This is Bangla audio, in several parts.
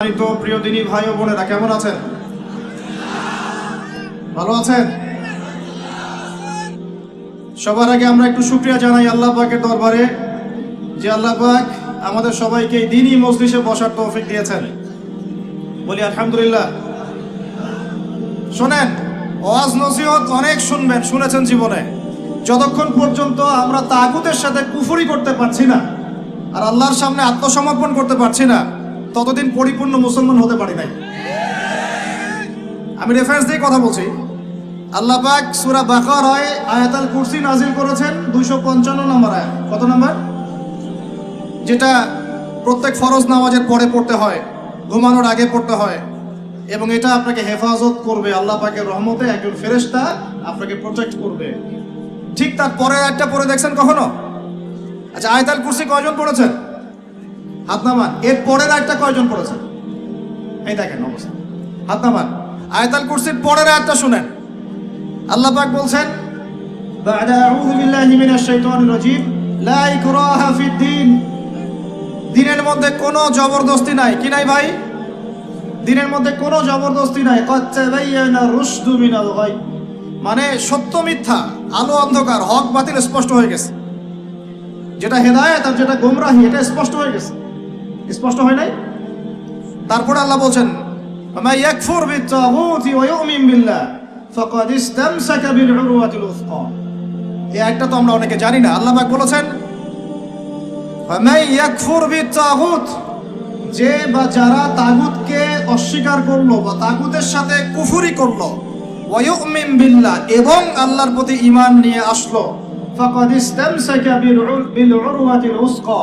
তো প্রিয় দিনী ভাই ও বোনেরা, কেমন আছেন? ভালো আছেন? সবার আগে আমরা একটু শুকরিয়া জানাই আল্লাহ পাকের দরবারে যে আল্লাহ পাক আমাদের সবাইকে দিনী মজলিসে বসার তৌফিক দিয়েছেন। বলি আলহামদুলিল্লাহ। শোনেন, ওয়াজ নসিহত অনেক শুনেছেন জীবনে। যতক্ষণ পর্যন্ত আমরা তাগুতের সাথে কুফরি করতে পারছি না আর আল্লাহর সামনে আত্মসমর্পণ করতে পারছি না, ততদিন পরিপূর্ণ মুসলমান হতে পারি নাই। আমি রেফারেন্স দিয়ে কথা বলছি। আল্লাহ পাক সূরা বাকারায় আয়াতুল কুরসি নাজিল করেছেন 255 নম্বর আয়াত। কত নম্বর? যেটা প্রত্যেক ফরজ নামাজের পরে পড়তে হয়, ঘুমানোর আগে পড়তে হয়, এবং এটা আপনাকে হেফাজত করবে। আল্লাহ পাকের রহমতে একজন ফেরেশতা আপনাকে প্রোটেক্ট করবে। ঠিক তার পরের আয়াতটা পড়ে দেখছেন কখনো? আচ্ছা, আয়াতুল কুরসি কয়জন পড়েছেন? হাত নামান। এর পরের আয়াতটা কয়জন পড়েছেন? এই দেখেন অবস্থা। হাত নামান। আয়াতুল কুরসির পরের আয়াতটা শুনেন। আল্লাহ পাক বলছেন, বা'দা আউযু বিল্লাহি মিনাশ শাইতানির রাজীম, লা ইকরাহা ফিদ-দীন। দ্বীনের মধ্যে কোনো জবরদস্তি নাই। কি নাই ভাই? দ্বীনের মধ্যে কোনো জবরদস্তি নাই। ক্বাদ তাবায়্যানা রুশদু মিনাল গায়, মানে সত্য মিথ্যা, আলো অন্ধকার, হক বাতিল স্পষ্ট হয়ে গেছে। যেটা হেদায়েত আর যেটা গোমরাহি, এটা স্পষ্ট হয়ে গেছে। স্পষ্ট হয় নাই? তারপরে আল্লাহ বলছেন, মা ইয়াকফুর বিত-তাগুতি ওয়া ইউমিন বিল্লাহ ফাকাদ ইসতামসাকা বিল উরওয়াতিল উসকা। এই আয়াতটা তো আমরা অনেকে জানি না। আল্লাহ পাক বলেছেন, মা ইয়াকফুর বিত-তাগুত, যে বা যারা তাগুতকে অস্বীকার করলো বা তাগুতের সাথে কুফরি করলো, ওয়া ইউমিন বিল্লাহ, এবং আল্লাহর প্রতি ঈমান নিয়ে আসলো, ফাকাদ ইসতামসাকা বিল উরওয়াতিল উসকা,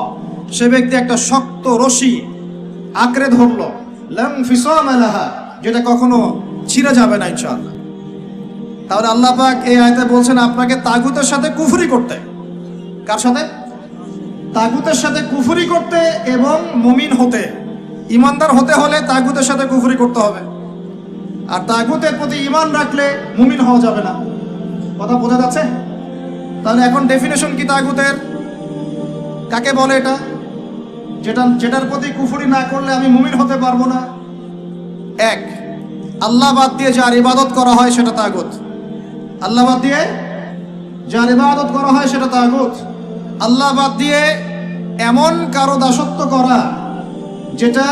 সে ব্যক্তি একটা শক্ত রশি আঁকড়ে ধরলো, লাম ফিসামা লাহা, যেটা কখনো ছিঁড়ে যাবে না ইনশাআল্লাহ। তাহলে আল্লাহ পাক এই আয়াতে বলছেন আপনাকে তাগুতের সাথে কুফরি করতে। কার সাথে? তাগুতের সাথে কুফরি করতে এবং মুমিন হতে। ঈমানদার হতে হলে তাগুতের সাথে কুফরি করতে হবে, আর তাগুতের প্রতি ঈমান রাখলে মুমিন হওয়া যাবে না। কথা বোঝা যাচ্ছে? তাহলে এখন ডেফিনেশন কি তাগুতের? কাকে বলে এটা? যেটার প্রতি কুফরি না করলে আমি মুমিন হতে পারবো না। এক, আল্লাহ বাদ দিয়ে যার ইবাদত করা হয় সেটা তাগুত। আল্লাহ বাদ দিয়ে যার ইবাদত করা হয় সেটা তাগুত। আল্লাহ বাদ দিয়ে এমন কারো দাসত্ব করা যেটা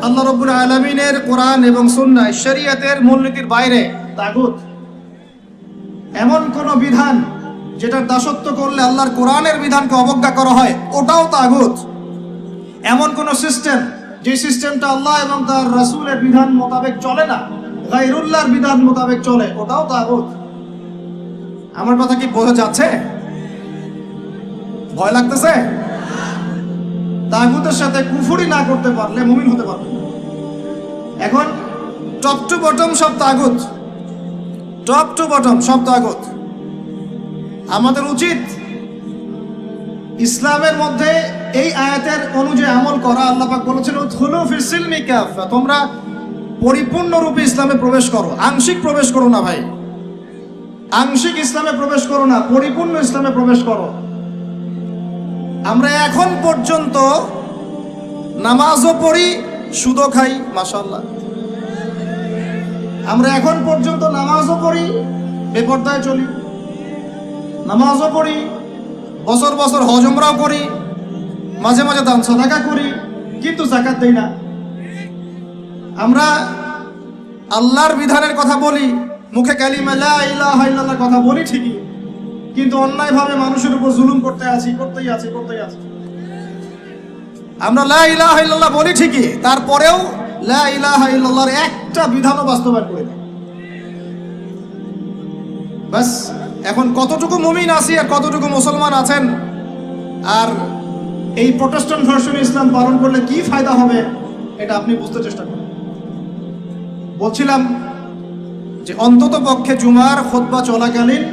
আল্লাহ রাব্বুল আলামিনের কোরআন এবং সুন্নাহ শরীয়তের মূলনীতির বাইরে, তাগুত। এমন কোন বিধান যেটার দাসত্ব করলে আল্লাহর কোরআনের বিধানকে অবজ্ঞা করা হয়, ওটাও তাগুত। এমন কোন সিস্টেম যে সিস্টেমটা আল্লাহ এবং তার রাসূলের বিধান মোতাবেক চলে না, গায়রুল্লাহর বিধান মোতাবেক চলে, ওটাও তাগুত। আমার কথা কি বোঝা যাচ্ছে? ভয় লাগতেছে? তাগুতের সাথে কুফরি না করতে পারলে মুমিন হতে পারবে না। এখন টপ টু বটম সব তাগুত, টপ টু বটম সব তাগুত। আমাদের উচিত ইসলামের মধ্যে এই আয়াতের অনুযায়ী আমল করা। আল্লাহ পাক বলেছেন, উদখুলু ফিস সিলমি কাফা, তোমরা পরিপূর্ণরূপে ইসলামে প্রবেশ করো, আংশিক প্রবেশ করো না ভাই। আংশিক ইসলামে প্রবেশ করো না, পরিপূর্ণ ইসলামে প্রবেশ করো। আমরা এখন পর্যন্ত নামাজও পড়ি, সুদও খাই, মাশাআল্লাহ। আমরা এখন পর্যন্ত নামাজও পড়ি, বেপরদায় চলি, নামাজও পড়ি, বছর বছর হজ উমরাও করি, মাঝে মাঝে দান সাদাকা করি, কিন্তু যাকাত দেই না। আমরা আল্লাহর বিধানের কথা বলি, মুখে কালিমা লা ইলাহা ইল্লাল্লাহর কথা বলি ঠিকই, কিন্তু অন্যায়ভাবে মানুষের উপর জুলুম করতেই আছি। আমরা লা ইলাহা ইল্লাল্লাহ বলি ঠিকই, তারপরেও লা ইলাহা ইল্লাল্লাহর একটা বিধানও বাস্তবায়ন করি না। বাস, এখন কতটুকু মুমিন আছি আর কতটুকু মুসলমান আছেন, আর এই প্রোটেস্ট্যান্ট ভার্সন ইসলাম পালন করলে কি ফায়দা হবে, এটা আপনি বুঝতে চেষ্টা করুন। বলছিলাম যে অন্তত পক্ষে জুমার খুতবা চলাকালীন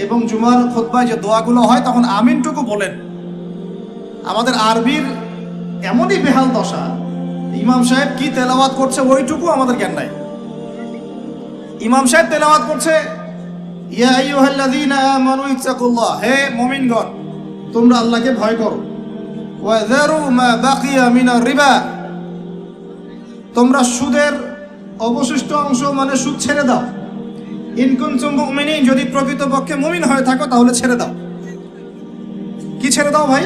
এবং জুমার খুতবায় যে দোয়াগুলো হয় তখন আমিনটুকু বলেন। আমাদের আরবির এমনই বেহাল দশা, ইমাম সাহেব কি তেলাওয়াত করছে ওইটুকু আমাদের জ্ঞান নাই। ইমাম সাহেব তেলাওয়াত করছে, ইয়া আইয়ুহাল্লাযীনা আমানু ইত্তাকুল্লাহ, হে মুমিনগণ তোমরা আল্লাহকে ভয় করো, ওয়া যারু মা বাকিয়া মিনার রিবা, তোমরা সুদের অবশিষ্ট অংশ মানে সুদ ছেড়ে দাও। ইন কুনতুম মুমিনিন, যদি প্রকৃতপক্ষে মুমিন হয়ে থাকো তাহলে ছেড়ে দাও। কি ছেড়ে দাও ভাই?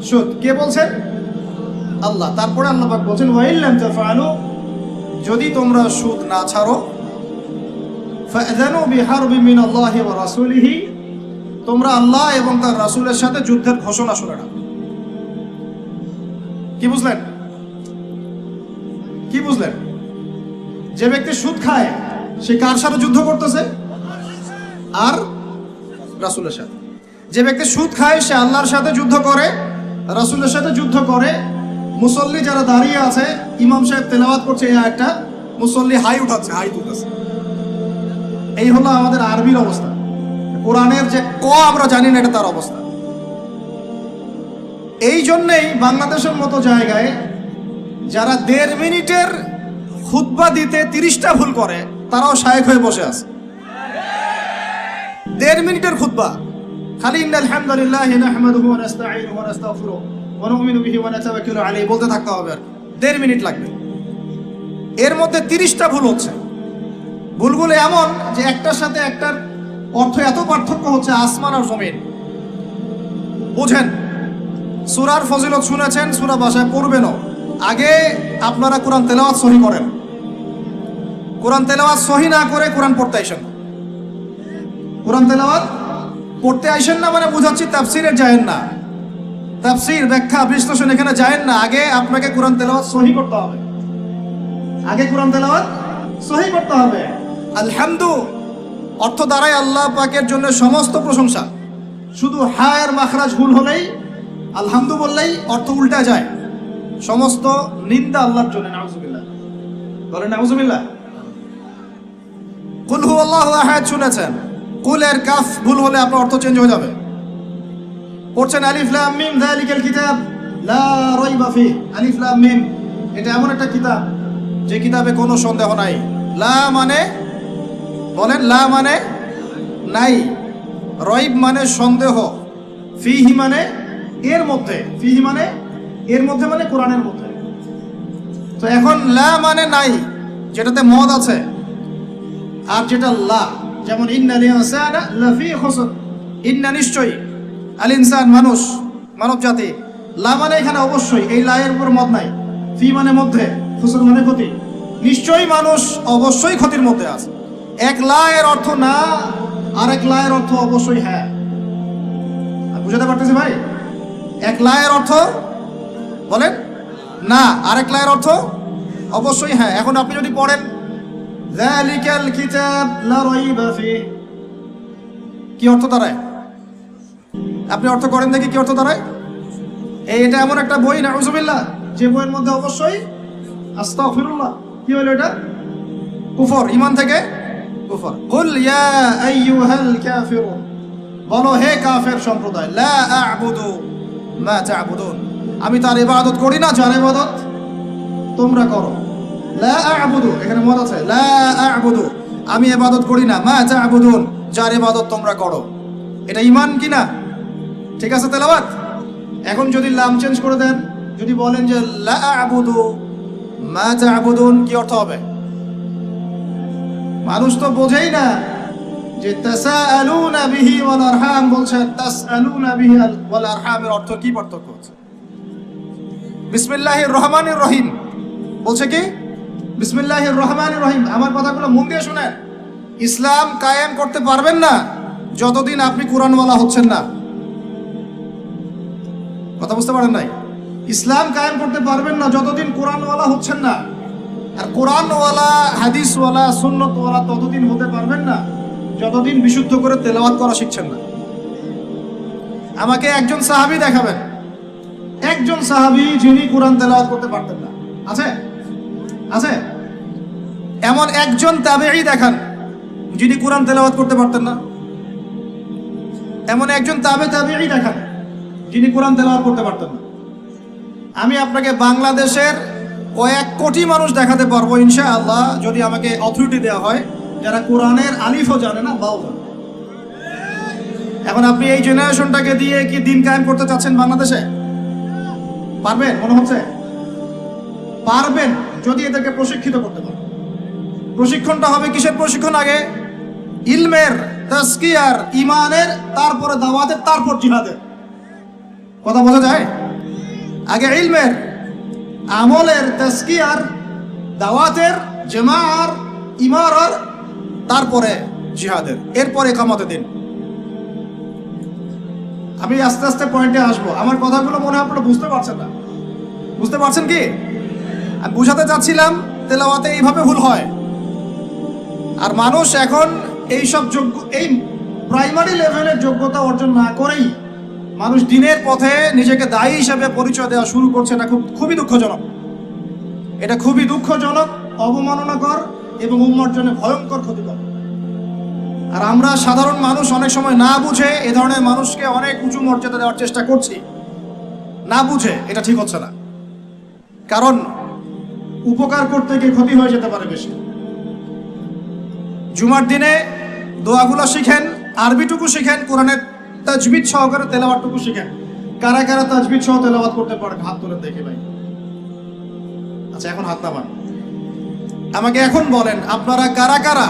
সুদ। কে বলছেন? আল্লাহ। তারপরে আল্লাহ পাক বলছেন ওয়াইল লাম তাফআলু, যদি তোমরা সুদ না ছাড়ো, ফাআযানু বিহারবিন মিনাল্লাহি ওয়া রাসূলিহি, তোমরা আল্লাহ এবং তার রাসূলের সাথে যুদ্ধের ঘোষণা শুনে নাও। কি বুঝলেন? কি বুঝলেন? যে ব্যক্তি সুদ খায় সে কার সাথে যুদ্ধ করতেছে? আর রাসূলের সাথে। যে ব্যক্তি সুদ খায় সে আল্লাহর সাথে যুদ্ধ করে, রাসূলের সাথে যুদ্ধ করে। মুসল্লি যারা দাঁড়িয়ে আছে, ইমাম সাহেব তেলাওয়াত করছে এই আয়াতটা, মুসল্লি হাই উঠাচ্ছে, হাই তুলতেছে। এই হলো আমাদের আরবির অবস্থা। কোরআনের যে ক আমরা জানি না, এটা তার অবস্থা। এই জন্যেই বাংলাদেশের মতো জায়গায় যারা 1.5 মিনিটের খুতবা দিতে 30টা ভুল করে, তারাও শায়েখ হয়ে বসে আছে। 1.5 মিনিটের খুতবা, খালি ইন্নাল হামদুলিল্লাহি নাহমাদুহু ওয়া নাস্তাঈনুহু ওয়া নাস্তাগফিরুহু ওয়া নু'মিনু বিহি ওয়া নাতাওয়াক্কালু আলাইহি বলতে থাকতে হবে। আর 1.5 মিনিট লাগবে। এর মধ্যে 30টা ভুল হচ্ছে। ভুলগুলো এমন যে একটার সাথে একটার অর্থ এত পার্থক্য হচ্ছে, আসমান আর জমিন। বুঝেন, সূরার ফজিলত শুনেছেন, সূরা ভাষায় পড়বেনও। আগে আপনারা কোরআন তেলাওয়াত সহি করেন। কোরআন তেলাওয়াত সহি না করে কোরআন পড়তে আইসেন। কোরআন তেলাওয়াত পড়তে আইসেন না মানে বুঝাচ্ছি তাফসিরে যায়েন না, তাফসির ব্যাখ্যা বিশ্লেষণ এখানে যায়েন না। আগে আপনাকে কোরআন তেলাওয়াত সহি করতে হবে। আগে কোরআন তেলাওয়াত সহি করতে হবে। আলহামদু অর্থ দ্বারাই আল্লাহ পাকের জন্য সমস্ত প্রশংসা। শুধু হায়ের মাখরাজ ভুল হলেই, আলহামদু বললেই অর্থ উল্টা যায়। সমস্ত নিন্দা আল্লাহর জন্য। নাউজুবিল্লাহ, বলেন নাউজুবিল্লাহ। কুল হুয়াল্লাহু আহাদ শুনেছেন, কুলের কাফ ভুল হলে আপনার অর্থ চেঞ্জ হয়ে যাবে। পড়ছেন আলিফ লাম মিম যালিকাল কিতাব লা রাইবা ফিহি। আলিফ লাম মিম, এটা এমন একটা কিতাব যে কিতাবে কোনো সন্দেহ নাই। লা মানে, বলেন, লা মানে নাই, রাইব মানে সন্দেহ, ফিহি মানে এর মধ্যে, ফিহি মানে এর মধ্যে মানে কোরআনের মধ্যে। তো এখন লা মানে নাই, যেটাতে মদ আছে, আর যেটা লা, যেমন ইন্নাল ইনসানা লাফি খুসর, ইন্না নিশ্চয়ই, আল ইনসান মানুষ, মানব জাতি। লা মানে এখানে অবশ্যই, এই লা এর উপর মদ নাই। ফি মানে মধ্যে, খুসর মানে ক্ষতি। নিশ্চয়ই মানুষ অবশ্যই ক্ষতির মধ্যে আছে। এক লা এর অর্থ না, আর এক লা এর অর্থ অবশ্যই হ্যাঁ। বুঝাতে পারতেছি ভাই? এক লা এর অর্থ বলেন না, আরেক লা এর অর্থ অবশ্যই হ্যাঁ। এখন আপনি যদি পড়েন যালিকাল কিতাব লা রাইবা ফিহি, কি অর্থ দাঁড়ায়? আপনি অর্থ করেন দেখি কি অর্থ দাঁড়ায়। এটা এমন একটা বই, নাউজুবিল্লাহ, যে বইয়ের মধ্যে অবশ্যই, আস্তাগফিরুল্লাহ, কি হলো এটা? কুফর, ঈমান থেকে কুফর। কুল ইয়া আইয়ুহাল কাফিরুন, বলো হে কাফের সম্প্রদায়, লা আ'বুদু মা তা'বুদুন, আমি তার ইবাদত করি না যার ইবাদত তোমরা করো। লা আ'বুদু, এখানে মত আছে, লা আ'বুদু, আমি ইবাদত করি না, মা তা'বুদুন, যার ইবাদত তোমরা করো। এটা ঈমান কি না? ঠিক আছে তেলাওয়াত। এখন যদি লাম চেঞ্জ করে দেন, যদি বলেন যে লা আ'বুদু মা তা'বুদুন, কি অর্থ হবে? মানুষ তো বোঝেই না যে তাসাআলুনা বিহি ওয়াল আরহাম বলছে, তাসআলুনা বিহি ওয়াল আরহামের অর্থ কি, পার্থক্য হচ্ছে। বিসমিল্লাহির রহমানির রহিম বলছে কি? বিসমিল্লাহির রহমানির রহিম। আমার কথাগুলো মন দিয়ে শুনেন। ইসলাম কায়েম করতে পারবেন না যতদিন আপনি কোরআনওয়ালা হচ্ছেন না। কথা বুঝতে পারেন নাই? ইসলাম কায়েম করতে পারবেন না যতদিন কোরআনওয়ালা হচ্ছেন না। আর কোরআনওয়ালা, হাদিসওয়ালা, সুন্নতওয়ালা ততদিন হতে পারবেন না যতদিন বিশুদ্ধ করে তেলাওয়াত করা শিখছেন না। আমাকে একজন সাহাবী দেখাবেন, একজন সাহাবী যিনি কোরআন তেলাওয়াত করতে পারতেন না। আছে? আছে? এমন একজন তাবেঈ দেখান যিনি কোরআন তেলাওয়াত করতে পারতেন না। এমন একজন তাবেঈ দেখান যিনি কোরআন তেলাওয়াত করতে পারতেন না। আমি আপনাকে বাংলাদেশের কয়েক কোটি মানুষ দেখাতে পারবো ইনশাআল্লাহ, যদি আমাকে অথরিটি দেওয়া হয়, যারা কোরআনের আলিফও জানে না, বাও জানে। এখন আপনি এই জেনারেশনটাকে দিয়ে কি দিন কায়েম করতে চাচ্ছেন বাংলাদেশে? পারবেন মনে হচ্ছে? পারবেন যদি এদেরকে প্রশিক্ষিত করতে পারেন। প্রশিক্ষণটা হবে কিসের প্রশিক্ষণ? আগে ইলমের, তাজকিয়ার, ইমানের, তারপরে দাওয়াতের, তারপর জিহাদের। কথা বোঝা যায়? আগে ইলমের, আমলের, তাজকিয়ার, দাওয়াতের, জামাআর, ইমারার, তারপরে জিহাদের, এরপরে ইকামতের দিন। আমি আস্তে আস্তে পয়েন্টে আসবো। আমার কথাগুলো মনে হয় আপনারা বুঝতে পারছেন না। বুঝতে পারছেন কি? আমি বুঝাতে চাচ্ছিলাম তেলাওয়াতে এইভাবে ভুল হয়। আর মানুষ এখন এইসব এই প্রাইমারি লেভেলের যোগ্যতা অর্জন না করেই মানুষ দিনের পথে নিজেকে দায়ী হিসেবে পরিচয় দেওয়া শুরু করছে। এটা খুবই দুঃখজনক। এটা খুবই দুঃখজনক, অবমাননাকর এবং উম্মার জন্য ভয়ঙ্কর ক্ষতিকর। আর আমরা সাধারণ মানুষ অনেক সময় না বুঝে এ ধরনের মানুষকে অনেক উঁচু মর্যাদা দেওয়ার চেষ্টা করছি। না বুঝে এটা ঠিক হচ্ছে না, কারণ উপকার করতে গিয়ে ক্ষতি হয়ে যেতে পারে বেশি। জুমার দিনে দোয়াগুলো শিখেন, আরবিটুকু শিখেন, কোরআনের তাজবিদ সহকারে তেলাওয়াতটুকু শিখেন। কারা কারা তাজবিদ সহ তেলাওয়াত করতে পারেন হাত তুলে দেখে ভাই। আচ্ছা, এখন হাত নামান। আমাকে এখন বলেন আপনারা কারা কারা,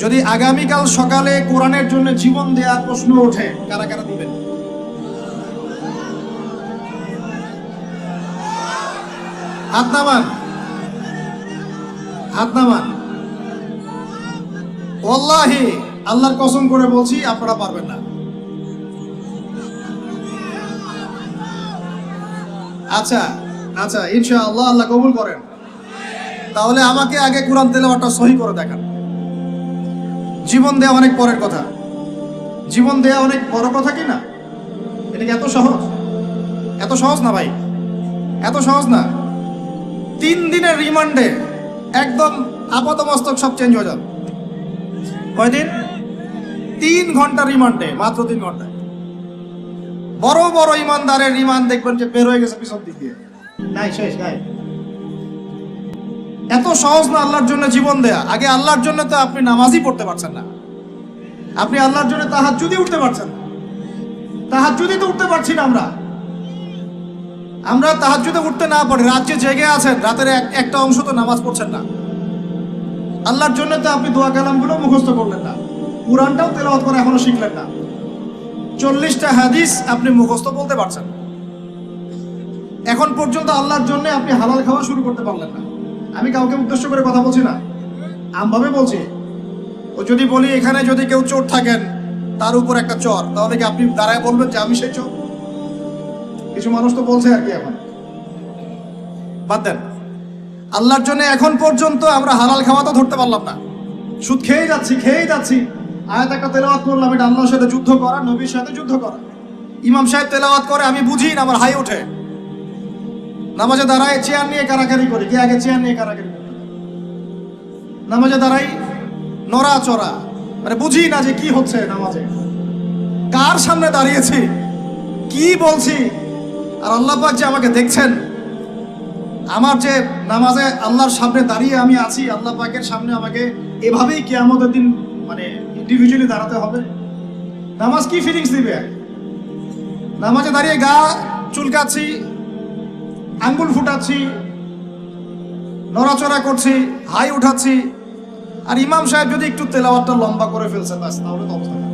যদি আগামীকাল সকালে কোরআনের জন্য জীবন দেওয়ার প্রশ্ন ওঠে, কারা কারা দিবেন? হাত নামান, হাত নামান। ওয়াল্লাহি আল্লাহর কসম করে বলছি আপনারা পারবেন না। আচ্ছা আচ্ছা, ইনশাআল্লাহ আল্লাহ কবুল করেন। তাহলে আমাকে আগে কোরআন তেলাওয়াতটা সহি করে দেখান। জীবন দেয়া অনেক পরের কথা, জীবন দেয়া অনেক বড় কথা কি না? এটা কি এত সহজ? এত সহজ না ভাই, এত সহজ না। 3 দিনের রিমান্ডে একদম আপাতমস্তক সব চেঞ্জ হয়ে যাবে। কয়দিন? 3 ঘন্টা রিমান্ডে, মাত্র 3 ঘন্টায়। বড় বড় ইমানদারের রিমান্ড দেখবেন যে বের হয়ে গেছে পিছন দিক দিয়ে, নাই শেষ নাই। এত সহজ না আল্লাহর জন্য জীবন দেয়া। আগে আল্লাহর জন্য তো আপনি নামাজই পড়তে পারছেন না, আপনি আল্লাহর জন্য তাহাজ্জুদই উঠতে পারছেন না। তাহাজ্জুদই তো উঠতে পারছি না আমরা তাহাজ্জুদে উঠতে না পারি, রাজ্যে জেগে আছেন, রাতের একটা অংশ তো নামাজ পড়ছেন না। আল্লাহর জন্য তো আপনি দোয়া কালামগুলো মুখস্থ করলেন না, কুরআনটাও তেলাওয়াত করে এখনো শিখলেন না, 40টা হাদিস আপনি মুখস্থ বলতে পারছেন। এখন পর্যন্ত আল্লাহর জন্য আপনি হালাল খাওয়া শুরু করতে পারলেন না। আমি কাউকে উদ্দেশ্য করে কথা বলছি না, আমভাবে বলছি। ও যদি বলি এখানে যদি কেউ চোর থাকেন, তার উপর একটা চর, তাহলে কি আপনি দাঁড়ায় বলবেন যে আমি সেই চোর? কিছু মানুষ তো বলছে আর কি। এখন বাদ দেন। আল্লাহর জন্য এখন পর্যন্ত আমরা হালাল খাওয়া তো ধরতে পারলাম না, সুদ খেয়েই যাচ্ছি। আয়াত একটা তেলাওয়াত করলাম, এটা আল্লাহর সাথে যুদ্ধ করা, নবীর সাথে যুদ্ধ করা। ইমাম সাহেব তেলাওয়াত করে, আমি বুঝি না, আমার হাই ওঠে। নামাজে দাঁড়ায় চেয়ার নিয়ে কারাকারি করি, কে আগে চেয়ার নিয়ে কারাকারি করি। নামাজে দাঁড়াই নড়াচড়া, মানে বুঝি না যে কি হচ্ছে নামাজে, কার সামনে দাঁড়িয়েছি, কি বলছি। আর আল্লাহ পাক যে আমাকে দেখছেন, আমার যে নামাজে আল্লাহর সামনে দাঁড়িয়ে আমি আছি, আল্লাহ পাকের সামনে আমাকে এভাবেই কিয়ামতের দিন মানে ইন্ডিভিজুয়ালি দাঁড়াতে হবে। নামাজ কি ফিলিংস দিবে? নামাজে দাঁড়িয়ে গা চুলকাচ্ছি, আঙ্গুল ফুটাচ্ছি, নড়াচড়া করছি, হাই উঠাচ্ছি। আর ইমাম সাহেব যদি একটু তেলাওয়াতটা লম্বা করে ফেলছে, ব্যাস, তাহলে তো অবস্থা খারাপ।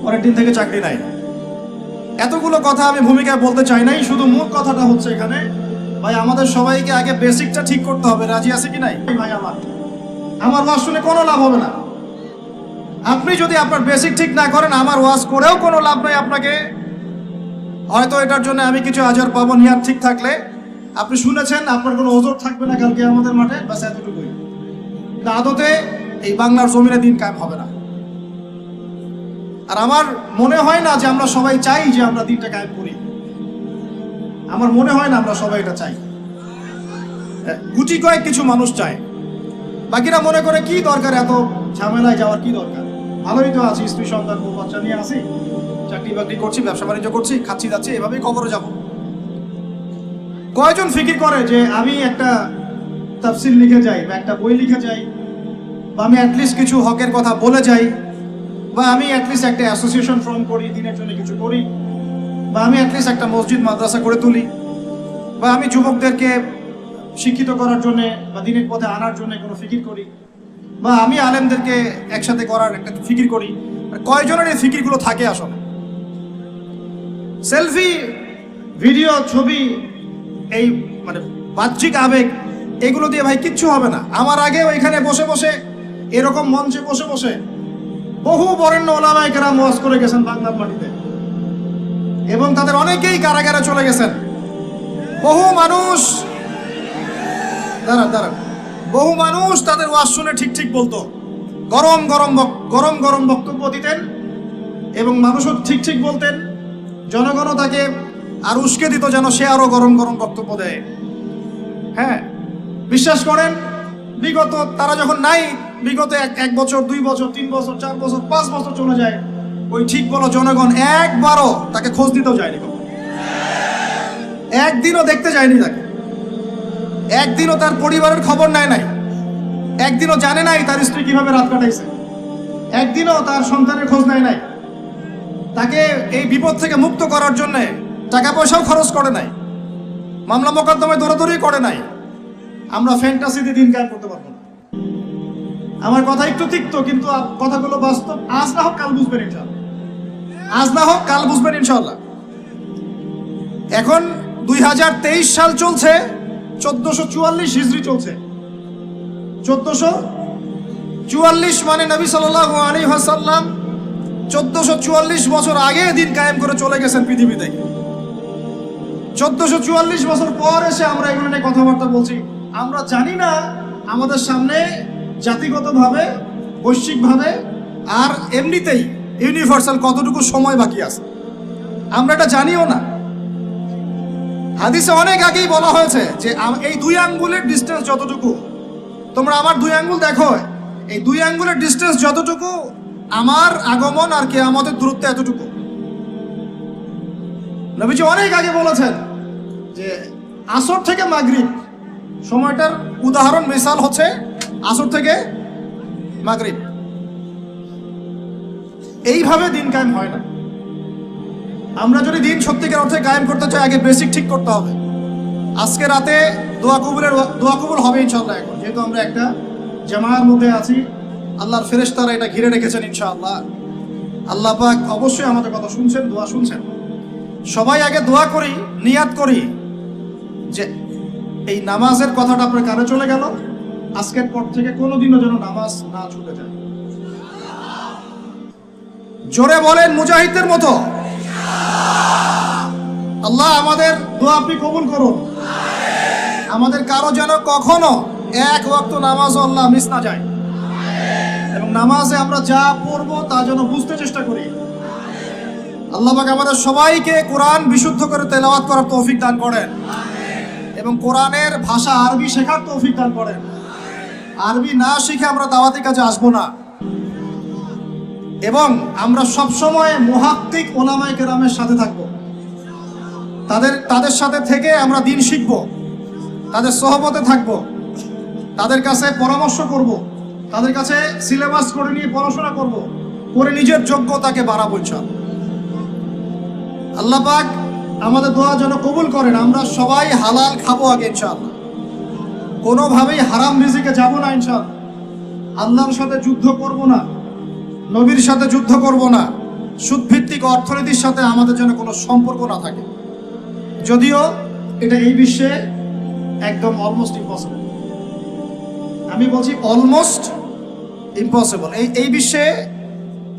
পরের দিন থেকে চাকরি নাই। এতগুলো কথা আমি ভূমিকায় বলতে চাই নাই, শুধু মূল কথাটা হচ্ছে এখানে ভাই আমাদের সবাইকে আগে বেসিকটা ঠিক করতে হবে। রাজি আছে কি নাই ভাই? আমার ওয়াজ শুনে কোনো লাভ হবে না। আপনি যদি আপনার বেসিক ঠিক না করেন, আমার ওয়াজ করেও কোনো লাভ নাই। আপনাকে হয়তো এটার জন্য আমি কিছু আজর পাবো, নিয়াত ঠিক থাকলে। আপনি শুনেছেন, আপনার কোনো ওজর থাকবে না কালকে আমাদের মাঠে, বাস এতটুকুই। আদতে এই বাংলার জমিনে দিন কায়েম হবে না। আর আমার মনে হয় না যে আমরা সবাই চাই যে আমরা দিনটা কায়েম করি। আমার মনে হয় না আমরা সবাই এটা চাই। গুটি কয়েক কিছু মানুষ চায়, বাকিরা মনে করে কি দরকার এত ঝামেলায় যাওয়ার, কি দরকার, ভালোই তো আছি, স্ত্রী সন্তান বউ বাচ্চা নিয়ে আসি, চাকরি বাকরি করছি, ব্যবসা বাণিজ্য করছি, খাচ্ছি যাচ্ছি, এভাবেই কবরে যাব। কয়জন ফিকির করে যে আমি একটা তাফসির লিখে যাই, বা একটা বই লিখে যাই, বা আমি অ্যাটলিস্ট কিছু হকের কথা বলে যাই, বা আমি অ্যাটলিস্ট একটা অ্যাসোসিয়েশন ফর্ম করি, দিনের জন্য কিছু করি, বা আমি অ্যাটলিস্ট একটা মসজিদ মাদ্রাসা করে তুলি, বা আমি যুবকদেরকে শিক্ষিত করার জন্য বা দিনের পথে আনার জন্য কোনো ফিকির করি, বা আমি আলেমদেরকে একসাথে করার একটা ফিকির করি, কয়জনের এই ফিকিরগুলো থাকে আসলে? সেলফি, ভিডিও, ছবি, এই মানে বাহ্যিক আবেগ, এগুলো দিয়ে ভাই কিচ্ছু হবে না। আমার আগে ওইখানে বসে বসে, এরকম মঞ্চে বসে বসে বহু বরেণ্য ওলামায়ে কেরাম ওয়াজ করে গেছেন বাংলার মাটিতে, এবং তাদের অনেকেই কারাগারে চলে গেছেন। বহু মানুষ বহু মানুষ তাদের ওয়াজ শুনে ঠিক ঠিক বলতো, গরম গরম বক্তব্য দিতেন, এবং মানুষও ঠিক ঠিক বলতেন। জনগণও তাকে আর উস্কে দিত যেন সে আরো গরম বক্তব্য দেয়। হ্যাঁ, বিশ্বাস করেন, বিগত তারা যখন নাই, বিগত এক বছর, 2 বছর, 3 বছর, 4 বছর, 5 বছর চলে যায়, ওই ঠিক বলো জনগণ একবারও তাকে খোঁজ দিতেও যায়নি, একদিনও দেখতে যায়নি তাকে, একদিনও তার পরিবারের খবর নেয় নাই, একদিনও জানে নাই তার স্ত্রী কিভাবে রাত কাটাইছে, একদিনও তার সন্তানের খোঁজ নেয় নাই, তাকে এই বিপদ থেকে মুক্ত করার জন্য টাকা পয়সাও খরচ করে নাই, মামলা মোকদ্দমায় দৌড়াদৌড়ি করে নাই। আমরা ফ্যান্টাসিতে দিন কায়েম করতে পারবো না। আমার কথা একটু তিক্ত, কিন্তু কথাগুলো বাস্তব। আজ না হোক কাল বুঝবেন ইনশাআল্লাহ, আজ না হোক কাল বুঝবেন ইনশাআল্লাহ। এখন 2023 সাল চলছে, 1444 হিজরি চলছে। 1444 মানে নবী সাল্লাল্লাহু আলাইহি ওয়াসাল্লাম 1444 বছর আগে দিন কায়েম করে চলে গেছেন পৃথিবী থেকে। 1444 বছর পর এসে আমরা এগুলো নিয়ে কথাবার্তা বলছি। আমরা জানি না আমাদের সামনে জাতিগতভাবে, বৈশ্বিকভাবে আর এমনিতেই ইউনিভার্সাল কতটুকু সময় বাকি আছে, আমরা এটা জানিও না। হাদিসে অনেক আগেই বলা হয়েছে যে এই 2 আঙ্গুলের ডিস্টেন্স যতটুকু, তোমরা আমার 2 আঙ্গুল দেখো, এই 2 আঙ্গুলের ডিস্টেন্স যতটুকু, আমার আগমন আর কিয়ামতের দূরত্ব এতটুকু। নবীজি অনেক আগে বলেছেন যে আসর থেকে মাগরিব, সময়টার উদাহরণ মিসাল হচ্ছে আসর থেকে মাগরিব। এইভাবে দিন কায়েম হয় না। আমরা যদি দিন সত্যিকার অর্থে কায়েম করতে চাই, আগে বেসিক ঠিক করতে হবে। আজকে রাতে দোয়া কবুল হবে ইনশাআল্লাহ। এখন যেহেতু আমরা একটা জামায়ার মধ্যে আছি, আল্লাহর ফেরেশতারা এটা ঘিরে রেখেছেন ইনশাআল্লাহ। আল্লাহ পাক অবশ্যই আমাদের কথা শুনছেন, দোয়া শুনছেন। সবাই আগে দোয়া করি, নিয়াত করি যে এই নামাজের কথাটা আপনার কানে চলে গেল, আজকের পর থেকে কোনোদিনও যেন নামাজ না ছুটে যায়। জোরে বলেন মুজাহিদদের মতো, আল্লাহ আমাদের দোয়া আপনি কবুল করুন। আমাদের কারো যেন কখনো এক ওয়াক্ত নামাজও আল্লাহ মিস না যায়, এবং নামাজে আমরা যা পড়বো তা যেন বুঝতে চেষ্টা করি। আল্লাহ পাক আমাদের সবাইকে কোরআন বিশুদ্ধ করে তেলাওয়াত করার তৌফিক দান করেন, এবং কোরআনের ভাষা আরবি শেখার তৌফিক দান করেন। আরবি না শিখে আমরা দাওয়াতি কাজে আসবো না, এবং আমরা সবসময় মুহাক্কিক ওলামায়ে কেরামের সাথে থাকবো। তাদের সাথে থেকে আমরা দিন শিখব, তাদের সহবতে থাকব, তাদের কাছে পরামর্শ করব, তাদের কাছে সিলেবাস করে নিয়ে পড়াশোনা করব, করে নিজের যোগ্যতাকে বাড়াবো ইনশাআল্লাহ। আল্লাহ পাক আমাদের দোয়া যেন কবুল করেন। আমরা সবাই হালাল খাবো আগে ইনশাআল্লাহ, কোনোভাবেই হারাম রিজিকে যাব না ইনশাআল্লাহ। আল্লাহর সাথে যুদ্ধ করব না, নবীর সাথে যুদ্ধ করব না, সুদভিত্তিক অর্থনীতির সাথে আমাদের যেন কোনো সম্পর্ক না থাকে, যদিও এটা এই বিশ্বে একদম অলমোস্ট ইম্পসিবল। আমি বলছি অলমোস্ট ইম্পসিবল। এই বিশ্বে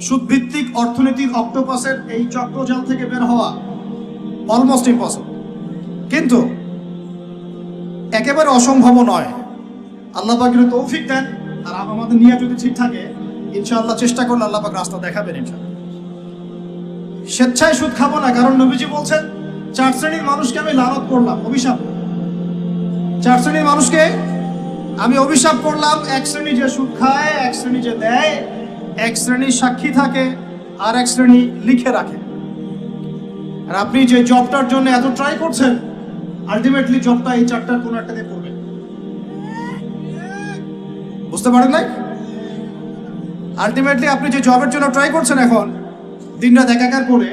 সুদভিত্তিক অর্থনীতির অক্টোপাসের এই চক্রজাল থেকে বের হওয়া অলমোস্ট ইম্পসিবল, কিন্তু একেবারে অসম্ভব নয়। আল্লাহ পাক যদি তৌফিক দেন আর আমাদের নিয়ে যদি ঠিক থাকে, ইনশাআল্লাহ চেষ্টা করলে আল্লাহ পাক রাস্তা দেখাবেন ইনশাআল্লাহ। স্বেচ্ছায় সুদ খাবো না, কারণ নবীজি বলছেন 4 শ্রেণীর মানুষকে আমি লানত করলাম, অভিশাপ। 4 শ্রেণীর মানুষকে আমি অভিশাপ করলাম। 1 শ্রেণী যে সুদ খায়, 1 শ্রেণী যে দেয়, 1 শ্রেণী সাক্ষী থাকে, আর 1 শ্রেণী লিখে রাখে। আর আপনি যে জবটার জন্য এত ট্রাই করছেন, আলটিমেটলি জবটা এই 4টার কোনো একটা দিয়ে পড়বে। বুঝতে পারেন নাই? আলটিমেটলি আপনি যে জবের জন্য ট্রাই করছেন, এখন দিনরাত একাকার করে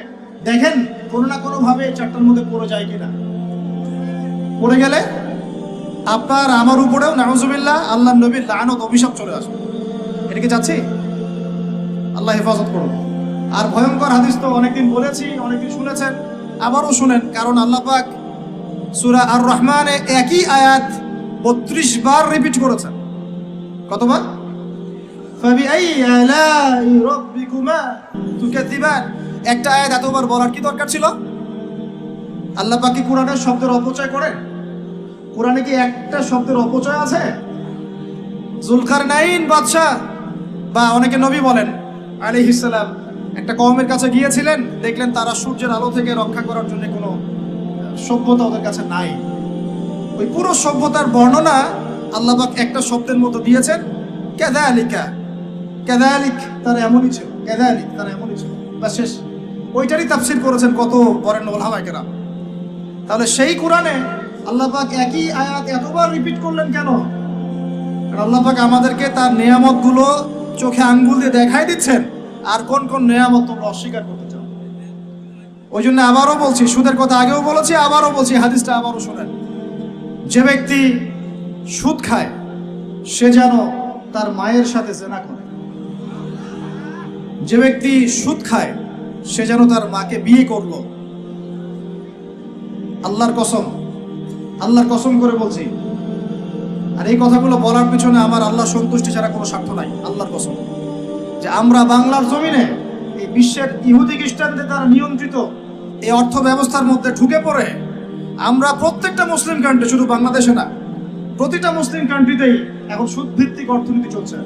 দেখেন কোনো না কোনো ভাবে 4টার মধ্যে পড়ে যায় কিনা। পড়ে গেলে আপনার আমার উপরেও নাউজুবিল্লাহ আল্লাহ নবীর লানত অভিশাপ চলে আসবে। এটা কি চাচ্ছি? আল্লাহ হেফাজত করুন। আর ভয়ঙ্কর হাদিস তো অনেকদিন বলেছি, অনেকদিন শুনেছেন, আবারও শুনেন, কারণ আল্লাহ পাক সূরা আর রহমানে একই আয়াত 32 বার রিপিট করেছেন। কতবার? ফাবিআই আলাই রাব্বিকুমা তুকাযিবান। একটা আয়াত এতবার বলার কি দরকার ছিল? আল্লাহ পাক কি কোরআনের শব্দের অপচয় করেন? কোরআনে কি একটা শব্দের অপচয় আছে? জুলকারনাইন বাদশা বা অনেকে নবী বলেন আলাইহিস সালাম একটা কওমের কাছে গিয়েছিলেন, দেখলেন তারা সূর্যের আলো থেকে রক্ষা করার জন্য কোনো সভ্যতা ওদের কাছে নাই। ওই পুরো সভ্যতার বর্ণনা আল্লাহ পাক একটা শব্দের মতো দিয়েছেন, কাযালিকা। কাযালিক তারা এমনই ছিল, কাযালিক তারা এমনই ছিল, বা শেষ। ওইটারই তাফসীর করেছেন কত বরেণ্য উলামায়ে কেরাম। তাহলে সেই কোরআনে আল্লাহ পাক একই আয়াত এতবার রিপিট করলেন কেন? কারণ আল্লাহ পাক আমাদেরকে তার নেয়ামতগুলো চোখে আঙ্গুল দিয়ে দেখাই দিচ্ছেন, আর কোন কোন নেয়ামত তোমরা অস্বীকার করতে চাও। ওই জন্য আবারও বলছি, সুদের কথা আগেও বলেছি, আবারও বলছি, হাদিসটা আবারও শোনেন। যে ব্যক্তি সুদ খায় সে যেন তার মায়ের সাথে জেনা করে। যে ব্যক্তি সুদ খায় সে যেন তার মাকে বিয়ে করলো। আল্লাহর কসম, আল্লাহর কসম করে বলছি। আর এই কথাগুলো বলার পিছনে আমার আল্লাহ সন্তুষ্টি ছাড়া কোনো স্বার্থ নাই। আল্লাহর কসম যে আমরা বাংলার জমিনে এই বিশ্বের ইহুদি খ্রিস্টানদের দ্বারা নিয়ন্ত্রিত এই অর্থ ব্যবস্থার মধ্যে ঢুকে পড়ে আমরা প্রত্যেকটা মুসলিম কান্ট্রি, শুধু বাংলাদেশে না, প্রতিটা মুসলিম কান্ট্রিতেই এখন সুদভিত্তিক অর্থনীতি চলছে।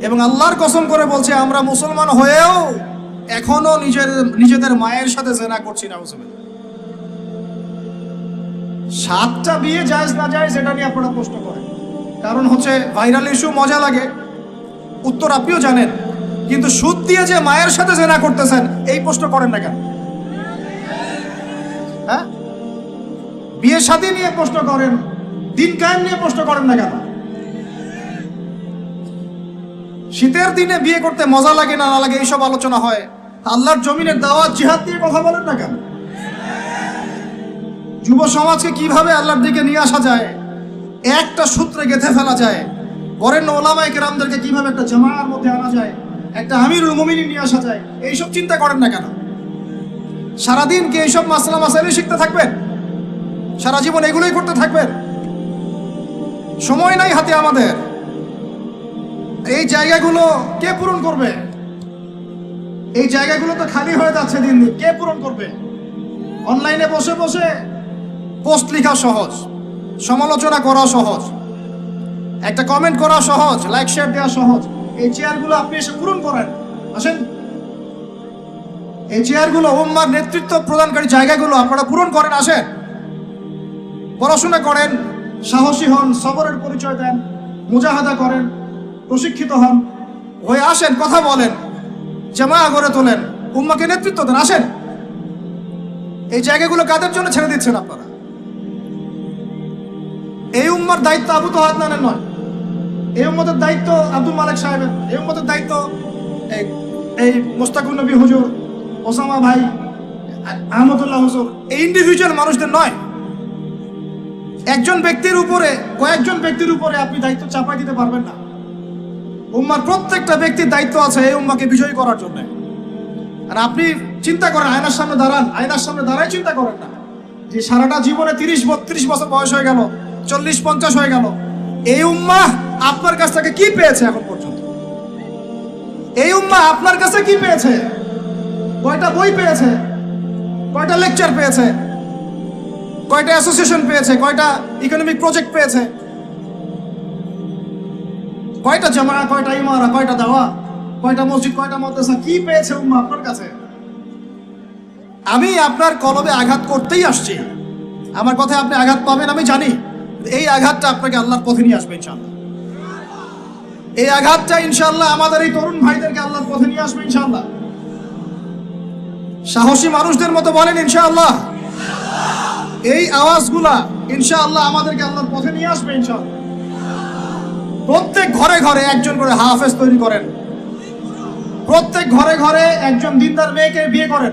এবং আল্লাহর কসম করে বলছে আমরা মুসলমান হয়েও এখনো নিজেদের মায়ের সাথে জেনা করছি না। 7টা বিয়ে জায়েজ না জায়েজ এটা নিয়ে আপনারা প্রশ্ন করেন, কারণ হচ্ছে ভাইরাল ইস্যু, মজা লাগে, উত্তর আপনিও জানেন। কিন্তু সুদ দিয়ে যে মায়ের সাথে জেনা করতেছেন এই প্রশ্ন করেন না কেন? হ্যাঁ, বিয়ে শাদী নিয়ে প্রশ্ন করেন, দিন কায়েম নিয়ে প্রশ্ন করেন না কেন? শীতের দিনে বিয়ে করতে মজা লাগে না লাগে এইসব আলোচনা হয়, আল্লাহর জমিনের দাওয়াত জিহাদ দিয়ে কথা বলেন না কেন? যুব সমাজকে কিভাবে আল্লাহর দিকে নিয়ে আসা যায়, একটা সূত্রে গেঁথে ফেলা যায়, বরেণ্য ওলামায়ে কেরামদেরকে কিভাবে একটা জামায়ার মধ্যে আনা যায়, একটা আমিরুল মুমিনিন নিয়ে আসা যায়, এইসব চিন্তা করেন না কেন? সারাদিন কি এইসব মাসলা মাসাইল শিখতে থাকবেন? সারা জীবন এগুলোই করতে থাকবেন? সময় নাই হাতে আমাদের। এই জায়গাগুলো কে পূরণ করবে? এই জায়গাগুলো তো খালি হয়ে যাচ্ছে দিন দিন, কে পূরণ করবে? অনলাইনে বসে বসে পোস্ট লেখা সহজ, সমালোচনা করা সহজ, একটা কমেন্ট করা সহজ, লাইক শেয়ার দেওয়া সহজ। এই চেয়ারগুলো আপনি এসে পূরণ করেন, আসেন। এই চেয়ারগুলো, উম্মার নেতৃত্ব প্রদানকারী জায়গাগুলো আপনারা পূরণ করেন, আসেন। পড়াশোনা করেন, সাহসী হন, সবরের পরিচয় দেন, মুজাহাদা করেন, প্রশিক্ষিত হন, হয়ে আসেন, কথা বলেন, জামায়া গড়ে তোলেন, উম্মাকে নেতৃত্ব দেন, আসেন। এই জায়গাগুলো কাদের জন্য ছেড়ে দিচ্ছেন আপনারা? এই উম্মার দায়িত্ব আবু তো আদনানের নয়, এই উম্মতের দায়িত্ব আব্দুল মালিক সাহেবের, এই উম্মতের দায়িত্ব এই মোস্তাকুর নবী হুজুর, ওসামা ভাই, আহমদুল্লাহ হুজুর, এই ইন্ডিভিজুয়াল মানুষদের নয়। একজন ব্যক্তির উপরে, কয়েকজন ব্যক্তির উপরে আপনি দায়িত্ব চাপাই দিতে পারবেন না। উম্মার প্রত্যেকটা ব্যক্তির দায়িত্ব আছে এই উম্মাকে বিজয়ী করার জন্য। আর আপনি চিন্তা করেন, আয়নার সামনে দাঁড়ান, আয়নার সামনে দাঁড়াই চিন্তা করেন না যে সারাটা জীবনে 30-32 বছর বয়স হয়ে গেল, 40-50 হয়ে গেল, এই উম্মাহ আপনার কাছ থেকে কি পেয়েছে এখন পর্যন্ত? এই উম্মাহ আপনার কাছে কি পেয়েছে? কয়টা বই পেয়েছে? কয়টা লেকচার পেয়েছে? কয়টা অ্যাসোসিয়েশন পেয়েছে? কয়টা ইকোনমিক প্রজেক্ট পেয়েছে? কয়টা জামায়া, কয়টা ইমারা, কয়টা দাওয়া, কয়টা মসজিদ, কয়টা মাদ্রাসা, কি পেয়েছে উম্মাহ আপনার কাছে? আমি আপনার কলবে আঘাত করতেই আসছি, আমার কথায় আপনি আঘাত পাবেন আমি জানি। এই আঘাতটা আপনাকে আল্লাহর পথে নিয়ে আসবে ইনশাআল্লাহ। এই আঘাতটা ইনশাআল্লাহ আমাদের এই তরুণ ভাইদেরকে আল্লাহর পথে নিয়ে আসবে ইনশাআল্লাহ। সাহসী মানুষদের মতো বলেন ইনশাআল্লাহ। এই আওয়াজগুলা ইনশাআল্লাহ আমাদেরকে আল্লাহর পথে নিয়ে আসবে ইনশাআল্লাহ। প্রত্যেক ঘরে ঘরে একজন করে হাফেজ তৈরি করেন, প্রত্যেক ঘরে ঘরে একজন দিনদার মেয়েকে বিয়ে করেন,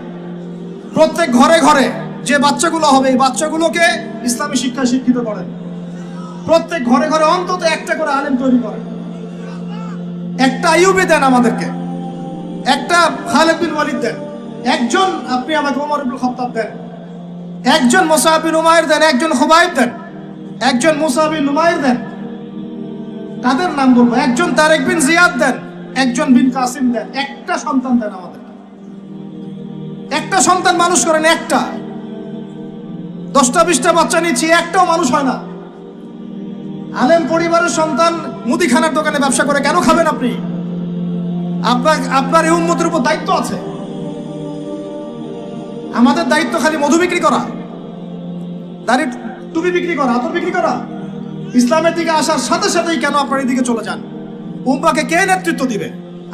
প্রত্যেক ঘরে ঘরে যে বাচ্চাগুলো হবে এই বাচ্চাগুলোকে ইসলামী শিক্ষায় শিক্ষিত করেন। প্রত্যেক ঘরে ঘরে অন্তত একটা করে আলেম তৈরি করেন। একটা আইয়ুবী দেন আমাদেরকে, একটা খালিদ বিন ওয়ালিদ দেন, একজন আপনি আমাকে ওমর ইবনে খাত্তাব দেন, একজন মুসআব বিন উমাইর দেন, একজন খুবাইব দেন, একজন মুসআব বিন নুমাইর দেন। কাদের নাম বলবো? একজন তারেক বিন জিয়াদ দেন, একজন বিন কাসিম দেন। একটা সন্তান দেন আমাদের, একটা সন্তান মানুষ করেন। একটা 10টা-20টা বাচ্চা নিচ্ছি, একটাও মানুষ হয় না। আলেম পরিবারের সন্তান মুদিখানার দোকানে ব্যবসা করে কেন খাবেন আপনি? আপনার এই উম্মতের উপর দায়িত্ব আছে। আমাদের দায়িত্ব খালি মধু বিক্রি করা, দাড়ি টুপি বিক্রি করা, আতর বিক্রি করা? ইসলামের দিকে আসার সাথে সাথেই কেন আপনার দিকে চলে যান? উম্মাহকে কে নেতৃত্ব দিবে?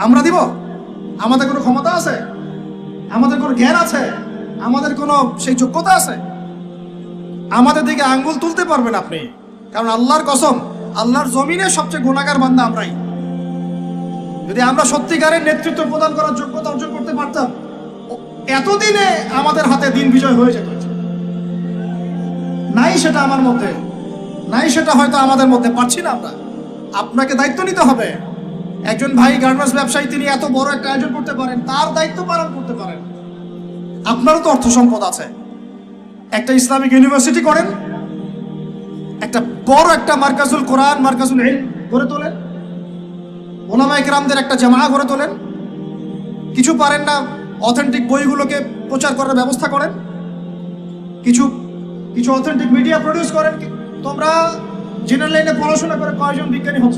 আমরা দিব? আমাদের কোনো ক্ষমতা আছে? আমাদের কোনো জ্ঞান আছে? আমাদের কোনো সেই যোগ্যতা আছে? আমাদের দিকে আঙ্গুল তুলতে পারবেন আপনি? কারণ আল্লাহর কসম, আল্লাহর জমিনে সবচেয়ে গুনাহগার বান্দা আমরাই। যদি আমরা সত্যিকারের নেতৃত্ব প্রদান করার যোগ্যতা অর্জন করতে পারতাম, এতদিনে আমাদের হাতে দিন বিজয় হয়ে যেত। নাই সেটা আমার মধ্যে, নাই সেটা হয়তো আমাদের মধ্যে, পারছি না আমরা। আপনাকে দায়িত্ব নিতে হবে। একজন ভাই গার্মেন্টস ব্যবসায়ী, তিনি এত বড় একটা আয়োজন করতে পারেন, তার দায়িত্ব পালন করতে পারেন। আপনারও তো অর্থ সম্পদ আছে, একটা ইসলামিক ইউনিভার্সিটি করেন, একটা বড় একটা মার্কাজুল কোরআন, মার্কাজুল ইলম গড়ে তোলেন, ওলামায়ে কেরামদের একটা জামাআত গড়ে তোলেন। কিছু পারেন না, অথেন্টিক বইগুলোকে প্রচার করার ব্যবস্থা করেন, কিছু কিছু অথেন্টিক মিডিয়া প্রডিউস করেন। তোমরা জেনারেল লাইনে পড়াশোনা করে কয়জন বিজ্ঞানী হচ্ছ?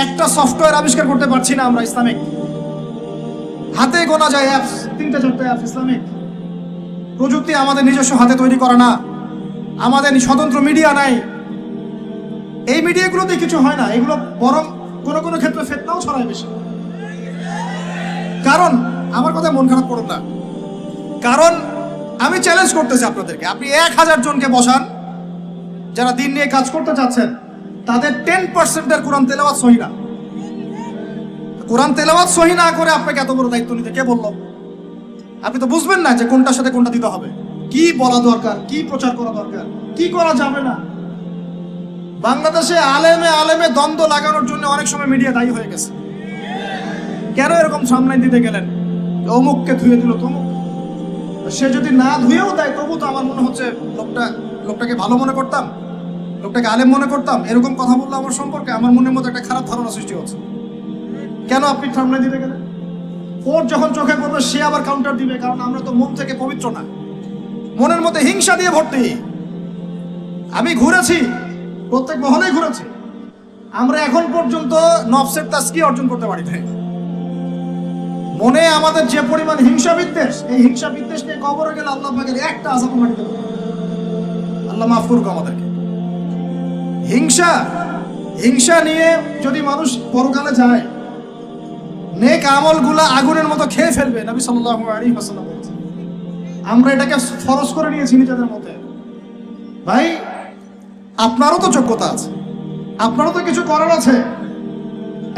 একটা সফটওয়্যার আবিষ্কার করতে পারছি না আমরা ইসলামিক। হাতে গোনা যায় অ্যাপস, 3-4টা অ্যাপস ইসলামিক। প্রযুক্তি আমাদের নিজস্ব হাতে তৈরি করা না, আমাদের স্বতন্ত্র মিডিয়া নাই। এই মিডিয়াগুলোতে কিছু হয় না, এগুলো বরং কোনো কোনো ক্ষেত্রে ফিতনাও ছড়ায় বেশি। কারণ আমার কথা মন খারাপ করুন না, কারণ আমি চ্যালেঞ্জ করতেছি আপনাদেরকে, আপনি 1000 জনকে বসান যারা দিন নিয়ে কাজ করতে চাচ্ছেন, তাদের 10%-এর কোরআন তেলাওয়াত সহি না। কোরআন তেলাওয়াত সহি না করে আপনাকে এত বড় দায়িত্ব নিতে কে বলল? আপনি তো বুঝবেন না যে কোনটার সাথে কোনটা দিতে হবে, কি বলা দরকার, কি প্রচার করা দরকার, কি করা যাবে না। বাংলাদেশে আলেমে আলেমে দ্বন্দ্ব লাগানোর জন্য অনেক সময় মিডিয়া দায়ী হয়ে গেছে। কেন এরকম সামনে দিতে গেলেন? অমুককে ধুয়ে দিল তমুক। সে যদি না ধুয়েও দেয় তবু তো আমার মনে হচ্ছে লোকটাকে ভালো মনে করতাম, লোকটাকে আলেম মনে করতাম। এরকম কথা বললে আমার সম্পর্কে আমার মনের মধ্যে একটা খারাপ ধারণা সৃষ্টি হচ্ছে। কেন আপনি সামনে দিতে গেলেন? ওর যখন চোখে পড়বে সে আবার কাউন্টার দিবে, কারণ আমরা তো মন থেকে পবিত্র না, মনের মধ্যে হিংসা দিয়ে ভর্তি। আমি ঘুরেছি, প্রত্যেক মহলেই ঘুরেছি, আমরা এখন পর্যন্ত নফসের তাজকিয়া অর্জন করতে পারি নাই। মনে আমাদের যে পরিমাণ হিংসা বিদ্বেষ, এই হিংসা বিদ্বেষ নিয়ে কবরে গেলে আল্লাহ পাকের একটা আযাব মাটি দেবে। আল্লাহ মাফ করুক আমাদেরকে। হিংসা নিয়ে যদি মানুষ পরকালে যায়, নেক আমলগুলা আগুনের মতো খেয়ে ফেলবে। নবী সাল্লাল্লাহু আলাইহি ওয়াসাল্লাম বলেছেন। আমরা এটাকে ফরজ করে নিয়েছি নিজেদের মধ্যে। ভাই, আপনারও তো যোগ্যতা আছে, আপনারও তো কিছু করার আছে।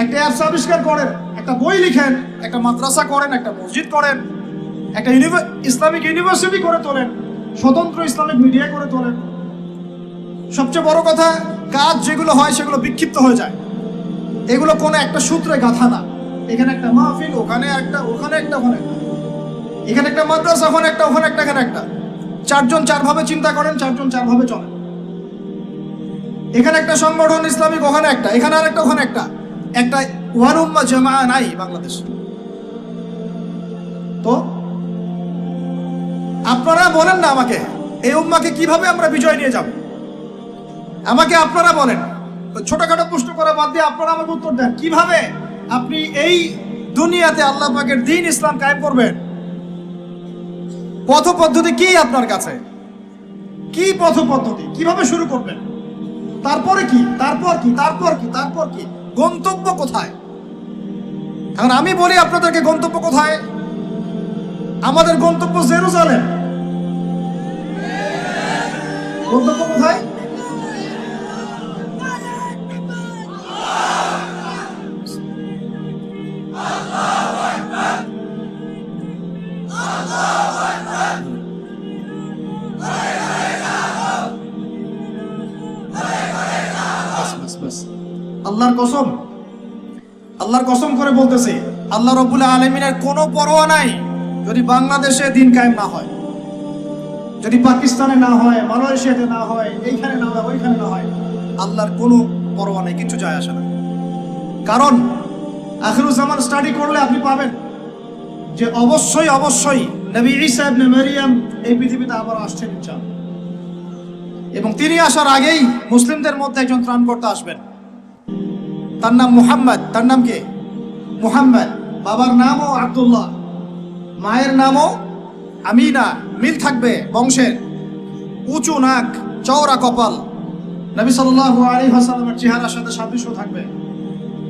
একটা অ্যাপস আবিষ্কার করেন, একটা বই লিখেন, একটা মাদ্রাসা করেন, একটা মসজিদ করেন, একটা ইসলামিক ইউনিভার্সিটি করে তোলেন, স্বতন্ত্র ইসলামিক মিডিয়া করে তোলেন। সবচেয়ে বড় কথা, কাজ যেগুলো হয় সেগুলো বিক্ষিপ্ত হয়ে যায়। এগুলো কোনো একটা সূত্রে গাঁথা না। এখানে একটা মাহফিল, ওখানে একটা, ওখানে একটা, ওখানে একটা, এখানে একটা মাদ্রাসা, ওখানে একটা, ওখানে একটা, এখানে একটা। 4 জন 4 ভাবে চিন্তা করেন, 4 জন 4 ভাবে চলেন। এখানে একটা সংগঠন ইসলামিক, ওখানে একটা, এখানে আর একটা, ওখানে একটা। একটা ওয়ান উম্মাহ জামাআ নাই বাংলাদেশ। তো আপনারা বলেন না আমাকে, এই উম্মাহকে কিভাবে আমরা বিজয় নিয়ে যাব? আমাকে আপনারা বলেন। ছোটখাটো প্রশ্ন করা বাদ দিয়ে আপনারা আমাকে উত্তর দেন, কিভাবে আপনি এই দুনিয়াতে আল্লাহ পাকের দ্বীন ইসলাম কায়েম করবেন? পথ পদ্ধতি কি আপনার কাছে? কি পথ পদ্ধতি? কিভাবে শুরু করবেন? তারপরে কি? তারপর কি? তারপর কি? তারপর কি? গন্তব্য কোথায়? এখন আমি বলি আপনাদেরকে, গন্তব্য কোথায়? আমাদের গন্তব্য জেরুজালেম। গন্তব্য কোথায়? বাস। আল্লাহর কসম করে বলতেছে, আল্লাহ রাব্বুল আলামিনের কোনো পরোয়া নাই যদি বাংলাদেশে দিন কায়েম না হয়, যদি পাকিস্তানে না হয়, মালয়েশিয়াতে না হয়, এইখানে না হয়, ওইখানে না হয়, আল্লাহর কোনো পরোয়া নেই, কিছু যায় আসে না। কারণ আখিরুজ্জামান স্টাডি করলে আপনি পাবেন যে অবশ্যই নবী ঈসা ইবনে মারইয়াম এই পৃথিবীতে আবার আসছেন ইনশাআল্লাহ, এবং তিনি আসার আগেই মুসলিমদের মধ্যে একজন ত্রাণকর্তা আসবেন। তার নাম মুহাম্মদ। তার নাম কি? মুহাম্মদ। বাবার নামও আব্দুল্লাহ, মায়ের নামও আমিনা। মিল থাকবে বংশের। উঁচু নাক, চওড়া কপাল, নবী সাল্লাল্লাহু আলাইহি ওয়াসাল্লামের চেহারার সাথে সাদৃশ্য থাকবে।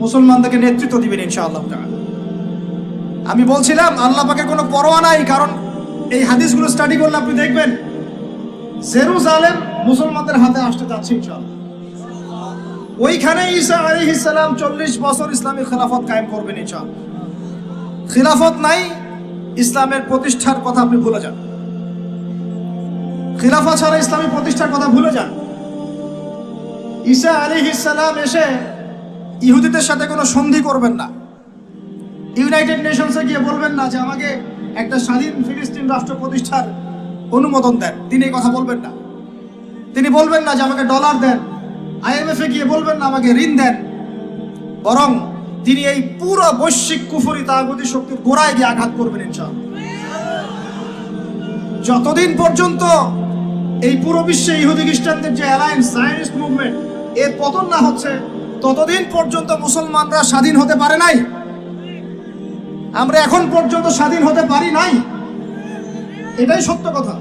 মুসলমানদেরকে নেতৃত্ব দিবেন ইনশাআল্লাহ তাআলা। আমি বলছিলাম আল্লাহ পাকের কোনো পরোয়া নাই, কারণ এই হাদিসগুলো স্টাডি করলে আপনি দেখবেন জেরুজালেম মুসলমানদের হাতে আসতে যাচ্ছে ইনশাআল্লাহ। ওইখানে ঈসা আলাইহিস সালাম 40 বছর ইসলামী খেলাফত কায়েম করবেন ইনশাআল্লাহ। খিলাফত নাই, ইসলামের প্রতিষ্ঠার কথা আপনি ভুলে যান। খিলাফত ছাড়া ইসলামী প্রতিষ্ঠার কথা ভুলে যান। ঈসা আলাইহিস সালাম এসে ইহুদিদের সাথে কোনো সন্ধি করবেন না। ইউনাইটেড নেশনসে গিয়ে বলবেন না যে আমাকে একটা স্বাধীন ফিলিস্তিন রাষ্ট্র প্রতিষ্ঠার অনুমোদন দেন। তিনি এই কথা বলবেন না। তিনি বলবেন না যে আমাকে ডলার দেন। IMF এ গিয়ে বলবেন না আমাকে ঋণ দেন। বরং তিনি এই পুরো বৈশ্বিক কুফরি তাগুতি শক্তির গোড়ায় গিয়ে আঘাত করবেন ইনশাআল্লাহ। যতদিন পর্যন্ত এই পুরো বিশ্বে ইহুদি খ্রিস্টানদের যে অ্যালায়েন্স, জায়নিস্ট মুভমেন্ট, এর পতন না হচ্ছে, ততদিন পর্যন্ত মুসলমানরা স্বাধীন হতে পারে নাই। আমরা এখন পর্যন্ত স্বাধীন হতে পারি নাই, এটাই সত্য কথা।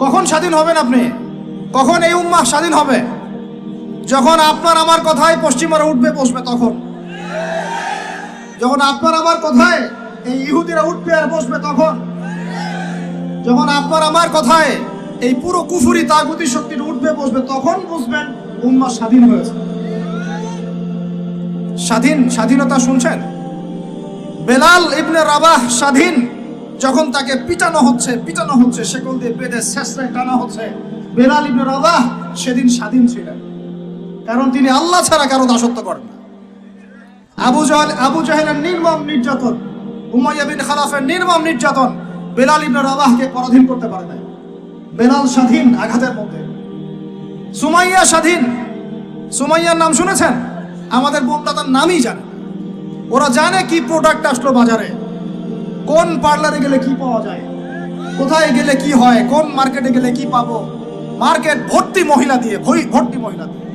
কখন স্বাধীন হবেন আপনি? কখন এই উম্মাহ স্বাধীন হবে? যখন আপনার আমার কথায় পশ্চিমারা উঠবে বসবে তখন। যখন আপনার আমার কথায় এই ইহুদিরা উঠবে আর বসবে তখন। যখন আপনার আমার কথায় এই পুরো কুফরি তাগুতি শক্তির উঠবে বসবে তখন বুঝবেন উম্মাহ স্বাধীন হয়েছে। স্বাধীনতা শুনছেন? বেলাল ইবনে রাবাহ স্বাধীন। যখন তাকে পিটানো হচ্ছে, শেকল দিয়ে বেঁধে শেষরায় টানা হচ্ছে, বেলাল ইবনে রাবাহ সেদিন স্বাধীন ছিলেন, কারণ তিনি আল্লাহ ছাড়া কারো দাসত্ব করেন না। আবু জাহেলের নির্মম নির্যাতন, উমাইয়া বিন খালাফের নির্মম নির্যাতন বেলাল ইবনে রাবাহকে পরাধীন করতে পারে না। বেলাল স্বাধীন আঘাতের মধ্যে। সুমাইয়া স্বাধীন। সুমাইয়ার নাম শুনেছেন? আমাদের বোনরা তার নামই জানে। ওরা জানে কি প্রোডাক্ট আসলো বাজারে, কোন পার্লারে গেলে কি পাওয়া যায়, কোথায় গেলে কি হয়, কোন মার্কেটে গেলে কি পাবো। মার্কেট ভর্তি মহিলা দিয়ে, ভর্তি মহিলা দিয়ে,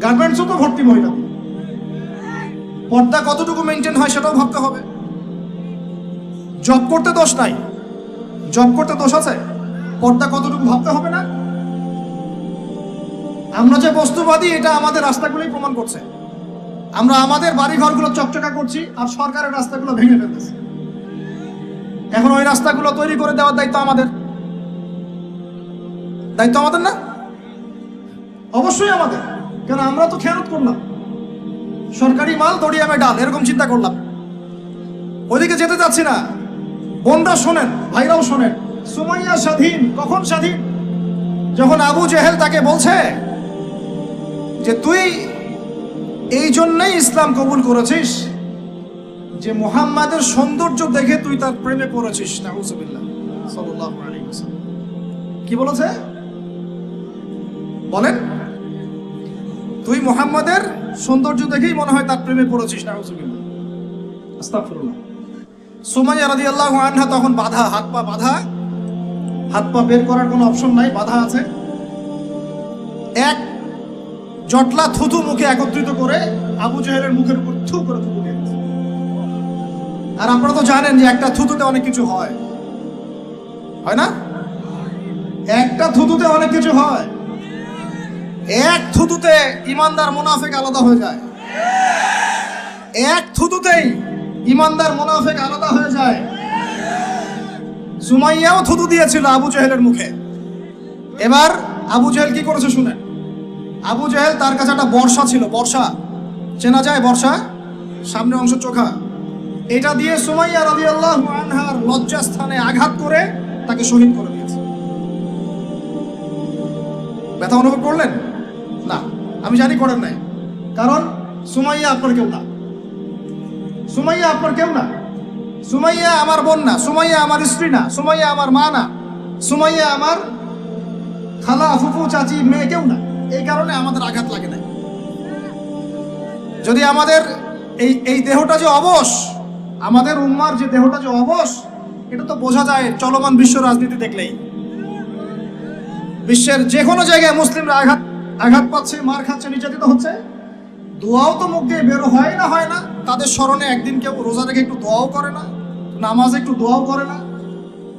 গার্মেন্টসও তো ভর্তি মহিলা দিয়ে। পর্দা কতটুকু মেনটেন হয় সেটাও ভাবতে হবে। জব করতে দোষ নাই, জব করতে দোষ আছে, পর্দা কতটুকু ভাবতে হবে না? আমরা যে বস্তুবাদী এটা আমাদের রাস্তাগুলোই প্রমাণ করছে। আমরা আমাদের বাড়ি ঘরগুলো চকচকা করছি আর সরকারের রাস্তাগুলো ভেঙে ফেলতেছি। এখন ওই রাস্তাগুলো তৈরি করে দেওয়ার দায়িত্ব আমাদের। দায়িত্ব আমাদের না? অবশ্যই আমাদের। কেন? আমরা তো খেয়ানত করলাম, সরকারি মাল দড়িয়ামে ডাল, এরকম চিন্তা করলাম। ওইদিকে যেতে চাচ্ছি না। বোনরা শোনেন, ভাইরাও শোনেন, সুমাইয়া স্বাধীন। কখন স্বাধীন? যখন আবু জেহেল তাকে বলছে যে তুই এই জন্যই ইসলাম কবুল করেছিস যে মুহাম্মাদের সৌন্দর্য দেখে তুই তার প্রেমে পড়েছিস। নাউজুবিল্লাহ সাল্লাল্লাহু আলাইহি ওয়াসাল্লাম কি বলেছে বলেন? তুই মুহাম্মাদের সৌন্দর্য দেখেই মনে হয় তার প্রেমে পড়েছিস। নাউজুবিল্লাহ, আস্তাগফিরুল্লাহ। সুমাইয়া রাদিয়াল্লাহু আনহা তখন বাধা, হাত পা বের করার কোনো অপশন নাই, বাধা আছে। এক জটলা থুতু মুখে একত্রিত করে আবু জেহেলের মুখের উপর থু করে থুতু দিয়ে দিয়েছে। আর আপনারা তো জানেন যে একটা থুতুতে অনেক কিছু হয় না? একটা থুতুতে অনেক কিছু হয়। এক থুতুতে ইমানদার মুনাফিক আলাদা হয়ে যায়। এক থুতুতেই ইমানদার মুনাফিক আলাদা হয়ে যায়। সুমাইয়াও থুতু দিয়েছিল আবু জেহেলের মুখে। এবার আবু জেহেল কি করেছে শুনেন। আবু জেহেল তার কাছে একটা বর্ষা ছিল, বর্ষা চেনা যায়, বর্ষা সামনের অংশ চোখা, এটা দিয়ে সুমাইয়া রাদিয়াল্লাহু আনহার লজ্জাস্থানে আঘাত করে তাকে শহীদ করে দিয়েছে। ব্যথা অনুভব করলেন? না, আমি জানি করেন নাই, কারণ সুমাইয়া আপনার কেউ না, সুমাইয়া আপনার কেউ না, সুমাইয়া আমার বোন না, সুমাইয়া আমার স্ত্রী না, সুমাইয়া আমার মা না, সুমাইয়া আমার খালা ফুফু চাচি মেয়ে কেউ না। এই কারণে আমাদের আঘাত লাগে না। যদি আমাদের এই দেহটা যে অবশ, আমাদের উম্মার যে দেহটা যে অবশ, এটা তো বোঝা যায় চলমান বিশ্ব রাজনীতি দেখলেই। বিশ্বের যে কোনো জায়গায় মুসলিমরা আঘাত পাচ্ছে, মার খাচ্ছে, নির্যাতিত হচ্ছে, দোয়াও তো মুখ দিয়ে বেরো হয় না। তাদের স্মরণে একদিন কেউ রোজা রেখে একটু দোয়াও করে না, নামাজে একটু দোয়াও করে না,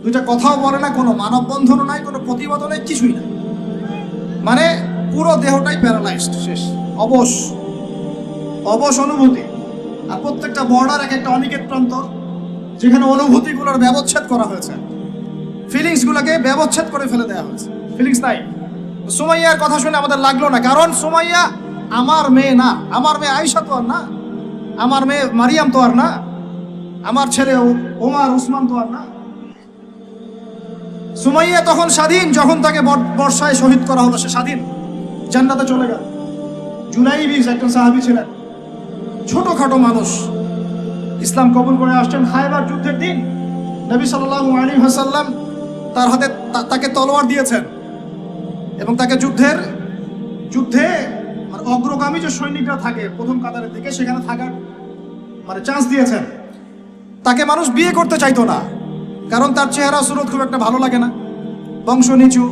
দুইটা কথাও বলে না, কোনো মানববন্ধনও নাই, কোনো প্রতিবাদও নাই, কিছুই নাই। মানে পুরো দেহটাই প্যারালাইজড, শেষ, অবশ অনুভূতি। আর প্রত্যেকটা বর্ডার এক একটা অনিকেত প্রান্তর, যেখানে অনুভূতিগুলোর ব্যবচ্ছেদ করা হয়েছে, ফিলিংসগুলোকে ব্যবচ্ছেদ করে ফেলে দেওয়া হয়েছে, ফিলিংস নাই। সুমাইয়ার কথা শুনে আমাদের লাগলো না, কারণ সুমাইয়া আমার মেয়ে না, আমার মেয়ে আয়েশা তো আর না, আমার মেয়ে মারিয়াম তো আর না, আমার ছেলে ওমর উসমান তো আর না। সুমাইয়া তখন স্বাধীন, যখন তাকে বর্ষায় শহীদ করা হলো, সে স্বাধীন, জান্নাতে চলে গেল। জুলাইবিস একজন সাহাবী ছিলেন, ছোটখাটো মানুষ, ইসলাম কবুল করে আসছেন। খায়বার যুদ্ধের দিন নবী সাল্লাল্লাহু আলাইহি ওয়াসাল্লাম তার হাতে তাকে তলোয়ার দিয়েছেন এবং তাকে যুদ্ধে মানে অগ্রগামী যে সৈনিকরা থাকে প্রথম কাতারের দিকে, সেখানে থাকার মানে চান্স দিয়েছেন। তাকে মানুষ বিয়ে করতে চাইতো না, কারণ তার চেহারা সুরত খুব একটা ভালো লাগে না, বংশ নিচু,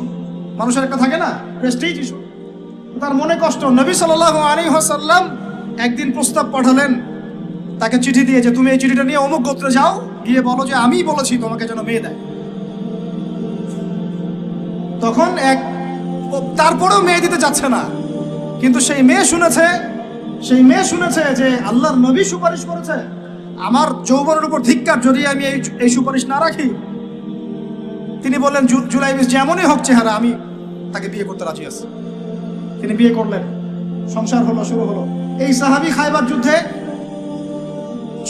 মানুষের একটা থাকে না প্রেস্টিজ ইস্যু। তার মনে কষ্ট। নবী সাল্লাল্লাহু আলাইহি ওয়াসাল্লাম একদিন প্রস্তাব পাঠালেন তাকে চিঠি দিয়ে, যে তুমি এই চিঠিটা নিয়ে অমুক গোত্রে যাও, গিয়ে বলো যে আমি বলেছি তোমাকে যেন মেয়ে দেয়। তখন তারপরেও মেয়ে দিতে চাচ্ছে না, কিন্তু সেই মেয়ে শুনেছে যে আল্লাহর নবী সুপারিশ করেছে, আমার যৌবনের উপর ধিক্কার যদি আমি এই সুপারিশ না রাখি। তিনি বললেন জুলাইবিস যেমনই হোক চেহারা, আমি তাকে বিয়ে করতে রাজি আছি। তিনি বিয়ে করলেন, সংসার শুরু হলো। এই সাহাবী খায়বার যুদ্ধে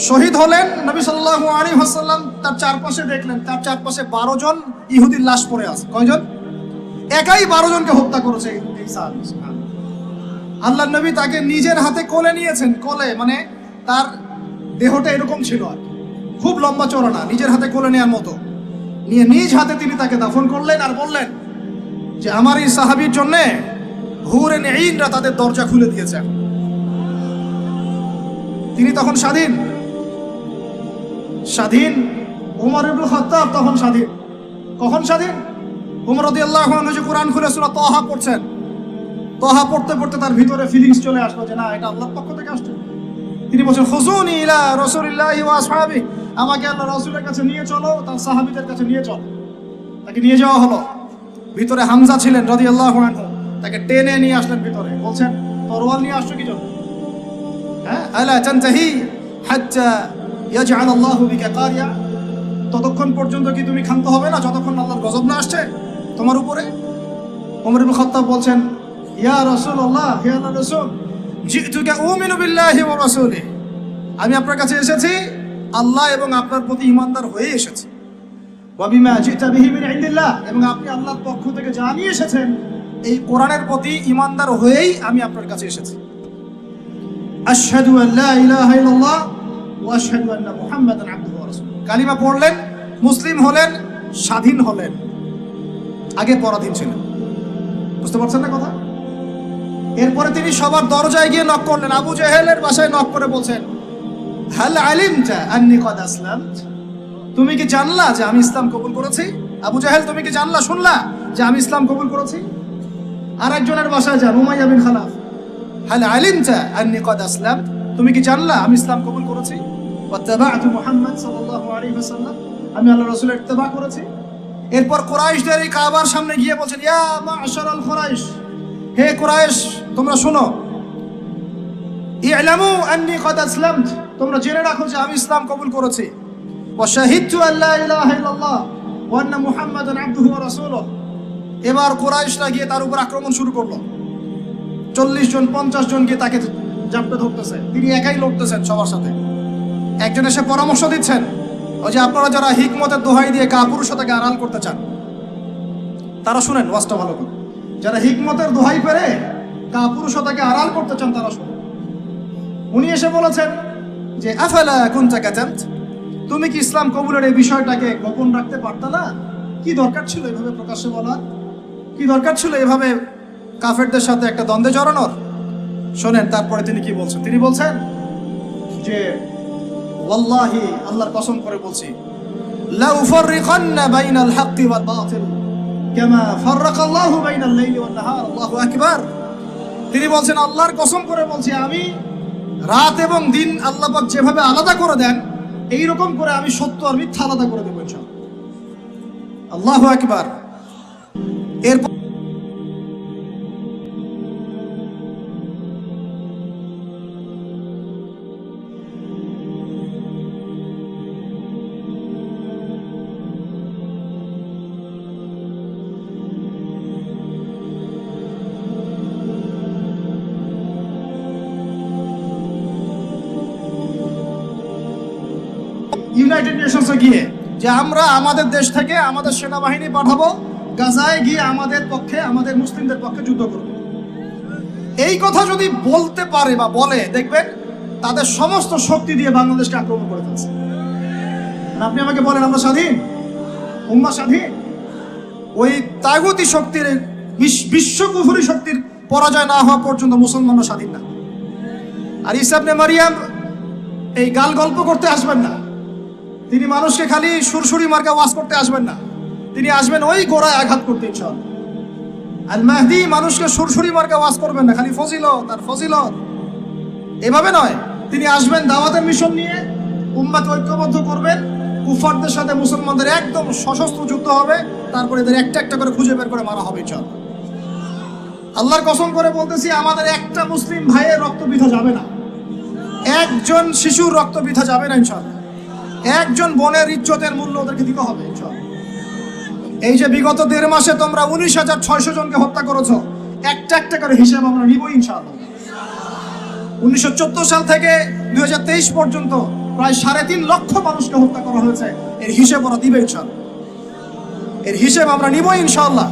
শহীদ হলেন। নবী সাল্লাল্লাহু আলাইহি ওয়াসাল্লাম তার চারপাশে দেখলেন, তার চারপাশে 12 জন ইহুদির লাশ পড়ে আছে। কয়জন? একাই 12 জনকে হত্যা করেছে এই সাহাবী। আল্লাহর নবী তাকে নিজের হাতে কোলে নিয়েছেন, কোলে মানে তার দেহটা এরকম ছিল, আর খুব লম্বা চওড়া না, নিজের হাতে কোলে নেওয়ার মতো নিয়ে নিজ হাতে তিনি তাকে দাফন করলেন। আর বললেন যে আমার এই সাহাবীর জন্য হুরে নেইনরা তাদের দরজা খুলে দিয়েছে। তিনি তখন স্বাধীন। ওমর ইবনে খাত্তাব তখন স্বাধীন। কখন স্বাধীন? ওমর রাদিয়াল্লাহু আনহু যে কোরআন খুলে সূরা তাহা পড়ছেন, তাহা পড়তে পড়তে তার ভিতরে ফিলিংস চলে আসলো যে না, এটা আল্লাহর পক্ষ থেকে আসছে। তিনি বলছেন খুজুনি ইলা রাসূলিল্লাহি ওয়া আসহাবি, আমাকে আল্লাহর রাসূলের কাছে নিয়ে চলো, তার সাহাবীদের কাছে নিয়ে চলো। তাকে নিয়ে যাওয়া হলো। ভিতরে হামজা ছিলেন রাদিয়াল্লাহু আনহু, তাকে টেনে নিয়ে আসলেন ভিতরে। বলছেন তরোয়াল নিয়ে আসছো কি জন্য? হ্যাঁ, আলা তানতাহি হাত্তা ইয়াজআল আল্লাহু বিকা কারিয়া, ততক্ষণ পর্যন্ত কি তুমি ক্ষান্ত হবে না যতক্ষণ আল্লাহর গজব না আসছে তোমার উপরে? ওমর ইবনে খাত্তাব বলছেন ইয়া রাসূলুল্লাহ, হে আল্লাহর রাসূল, জিতুকা উমিনু বিল্লাহি ওয়া রাসূলিহি, আমি আপনার কাছে এসেছি আল্লাহ এবং আপনার প্রতি ঈমানদার হয়ে এসেছি। ওয়া বিমা জিতা বিহি মিন ইনদিল্লাহ, এবং আপনি আল্লাহর পক্ষ থেকে যা নিয়ে এসেছেন এই কোরআনের প্রতি ঈমানদার হয়েই আমি আপনার কাছে এসেছি। আশহাদু আল্লা ইলাহা ইল্লাল্লাহ ওয়া আশহাদু আন্না মুহাম্মাদান আবদুহু ওয়া রাসূলুহু, কালিমা পড়লেন, মুসলিম হলেন, স্বাধীন হলেন। আগে পরাধীন ছিলেন। বুঝতে পারছেন না কথা? এরপরে তিনি সবার দরজায় গিয়ে নক করলেন। আবু জেহেলের বাসায় নক করে বলছেন হাল আলিমতা আন্নী ক্বাদ আসলামত, তুমি কি জানলা যে আমি ইসলাম কবুল করেছি? আবু জেহেল, তুমি কি জানলা, শুনলা যে আমি ইসলাম কবুল করেছি? আরেকজনের বাসায় যান, উমাইয়া বিন খালাফ, হাল আলিমতা আন্নী ক্বাদ আসলামত, তুমি কি জানলা আমি ইসলাম কবুল করেছি? ওয়াত্তাবা'তু মুহাম্মদ সাল্লাল্লাহু আলাইহি ওয়াসাল্লাম, আমি আল্লাহর রাসূলের ইত্তেবা করেছি। এরপর কুরাইশদের এই কাবার সামনে গিয়ে বলছেন ইয়া মা'শারাল কুরাইশ, হে কুরাইশ তোমরা শোনো, ই'লামু আন্নী ক্বাদ আসলামত, তোমরা জেনে রাখো যে আমি ইসলাম কবুল করেছি। ওয়া শাহিদতু আল্লা ইলাহা ইল্লাল্লাহ ওয়া আন্না মুহাম্মাদান আবদুহু ওয়া রাসূলুহু। এবার কুরাইশরা গিয়ে তার উপর আক্রমণ শুরু করলো। 40 জন 50 জন গিয়ে তাকে জাপটে ধরতেছে, তিনি একাই লড়তেছেন সবার সাথে। একজন এসে পরামর্শ দিচ্ছেন, ওই যে আপনারা যারা হিকমতের দোহাই দিয়ে কাপুরুষতাকে আড়াল করতে চান তারা শুনেন ওয়াজটা ভালো করে। যারা হিকমতের দোহাই পেরে কাপুরুষতাকে আড়াল করতে চান তারা শুনে। উনি এসে বলেছেন যে আফালা কুনতা কাতামত, তুমি কি ইসলাম কবুলের এই বিষয়টাকে গোপন রাখতে পারতা না? কি দরকার ছিল এভাবে প্রকাশ্যে বলার? কি দরকার ছিল এভাবে কাফেরদের সাথে একটা দ্বন্দ্বে জড়ানোর? শোনেন তারপরে তিনি কি বলছেন। তিনি বলছেন যে ওয়াল্লাহি, আল্লাহর কসম করে বলছি, লা উফাররিকান্না বাইনাল হাক্কি ওয়াল বাতিল কামা ফাররাকাল্লাহু বাইনাল লাইলি ওয়ান নাহার। আল্লাহু আকবার। তিনি বলছেন আল্লাহর কসম করে বলছি, আমি রাত এবং দিন আল্লাহ পাক যেভাবে আলাদা করে দেন এই রকম করে আমি সত্য আর মিথ্যা আলাদা করে দেব ইনশাআল্লাহ। আল্লাহু আকবার। এরপর ইউনাইটেড নেশনসে গিয়ে যে আমরা আমাদের দেশ থেকে আমাদের সেনাবাহিনী পাঠাবো গাজায় গিয়ে আমাদের পক্ষে, আমাদের মুসলিমদের পক্ষে যুদ্ধ করবে, এই কথা যদি বলতে পারে বা বলে, দেখবেন তাদের সমস্ত শক্তি দিয়ে বাংলাদেশকে আক্রমণ করে ফেলছে। আপনি আমাকে বলেন আমরা স্বাধীন? উম্মাহ স্বাধীন? ওই তাগুতি শক্তির, বিশ্ব কুফরি শক্তির পরাজয় না হওয়া পর্যন্ত মুসলমানরা স্বাধীন না। আর ঈসা ইবনে মারিয়াম এই গাল গল্প করতে আসবেন না। তিনি মানুষকে খালি সুরসুরি মার্কা ওয়াজ করতে আসবেন না, তিনি আসবেন ওই গোড়ায় আঘাত করতে ইনশাআল্লাহ। আল মাহদি মানুষকে সুরসুরি মার্কা ওয়াজ করবেন না, খালি ফজিলত আর ফজিলত, এভাবে নয়। তিনি আসবেন দাওয়াতের মিশন নিয়ে, উম্মাহকে ঐক্যবদ্ধ করবেন, কুফারদের সাথে মুসলমানদের একদম সশস্ত্র যুদ্ধ হবে, তারপরে এদের একটা একটা করে খুঁজে বের করে মারা হবে ইনশাআল্লাহ। আল্লাহর কসম করে বলতেছি, আমাদের একটা মুসলিম ভাইয়ের রক্ত বৃথা যাবে না, একজন শিশুর রক্ত বৃথা যাবে না ইনশাআল্লাহ। একজন বোনের ইজ্জতের মূল্য ওদেরকে দিতে হবে ইনশাআল্লাহ। এই যে বিগত 1.5 মাসে তোমরা 19,600 জনকে হত্যা করেছো, একটা একটা করে হিসাব আমরা নিবই ইনশাআল্লাহ। 1914 সাল থেকে 2023 পর্যন্ত প্রায় 3.5 লক্ষ মানুষকে হত্যা করা হয়েছে, এর হিসেব ওরা দিবে ইনশাআল্লাহ। এর হিসেব আমরা নিবই ইনশাআল্লাহ।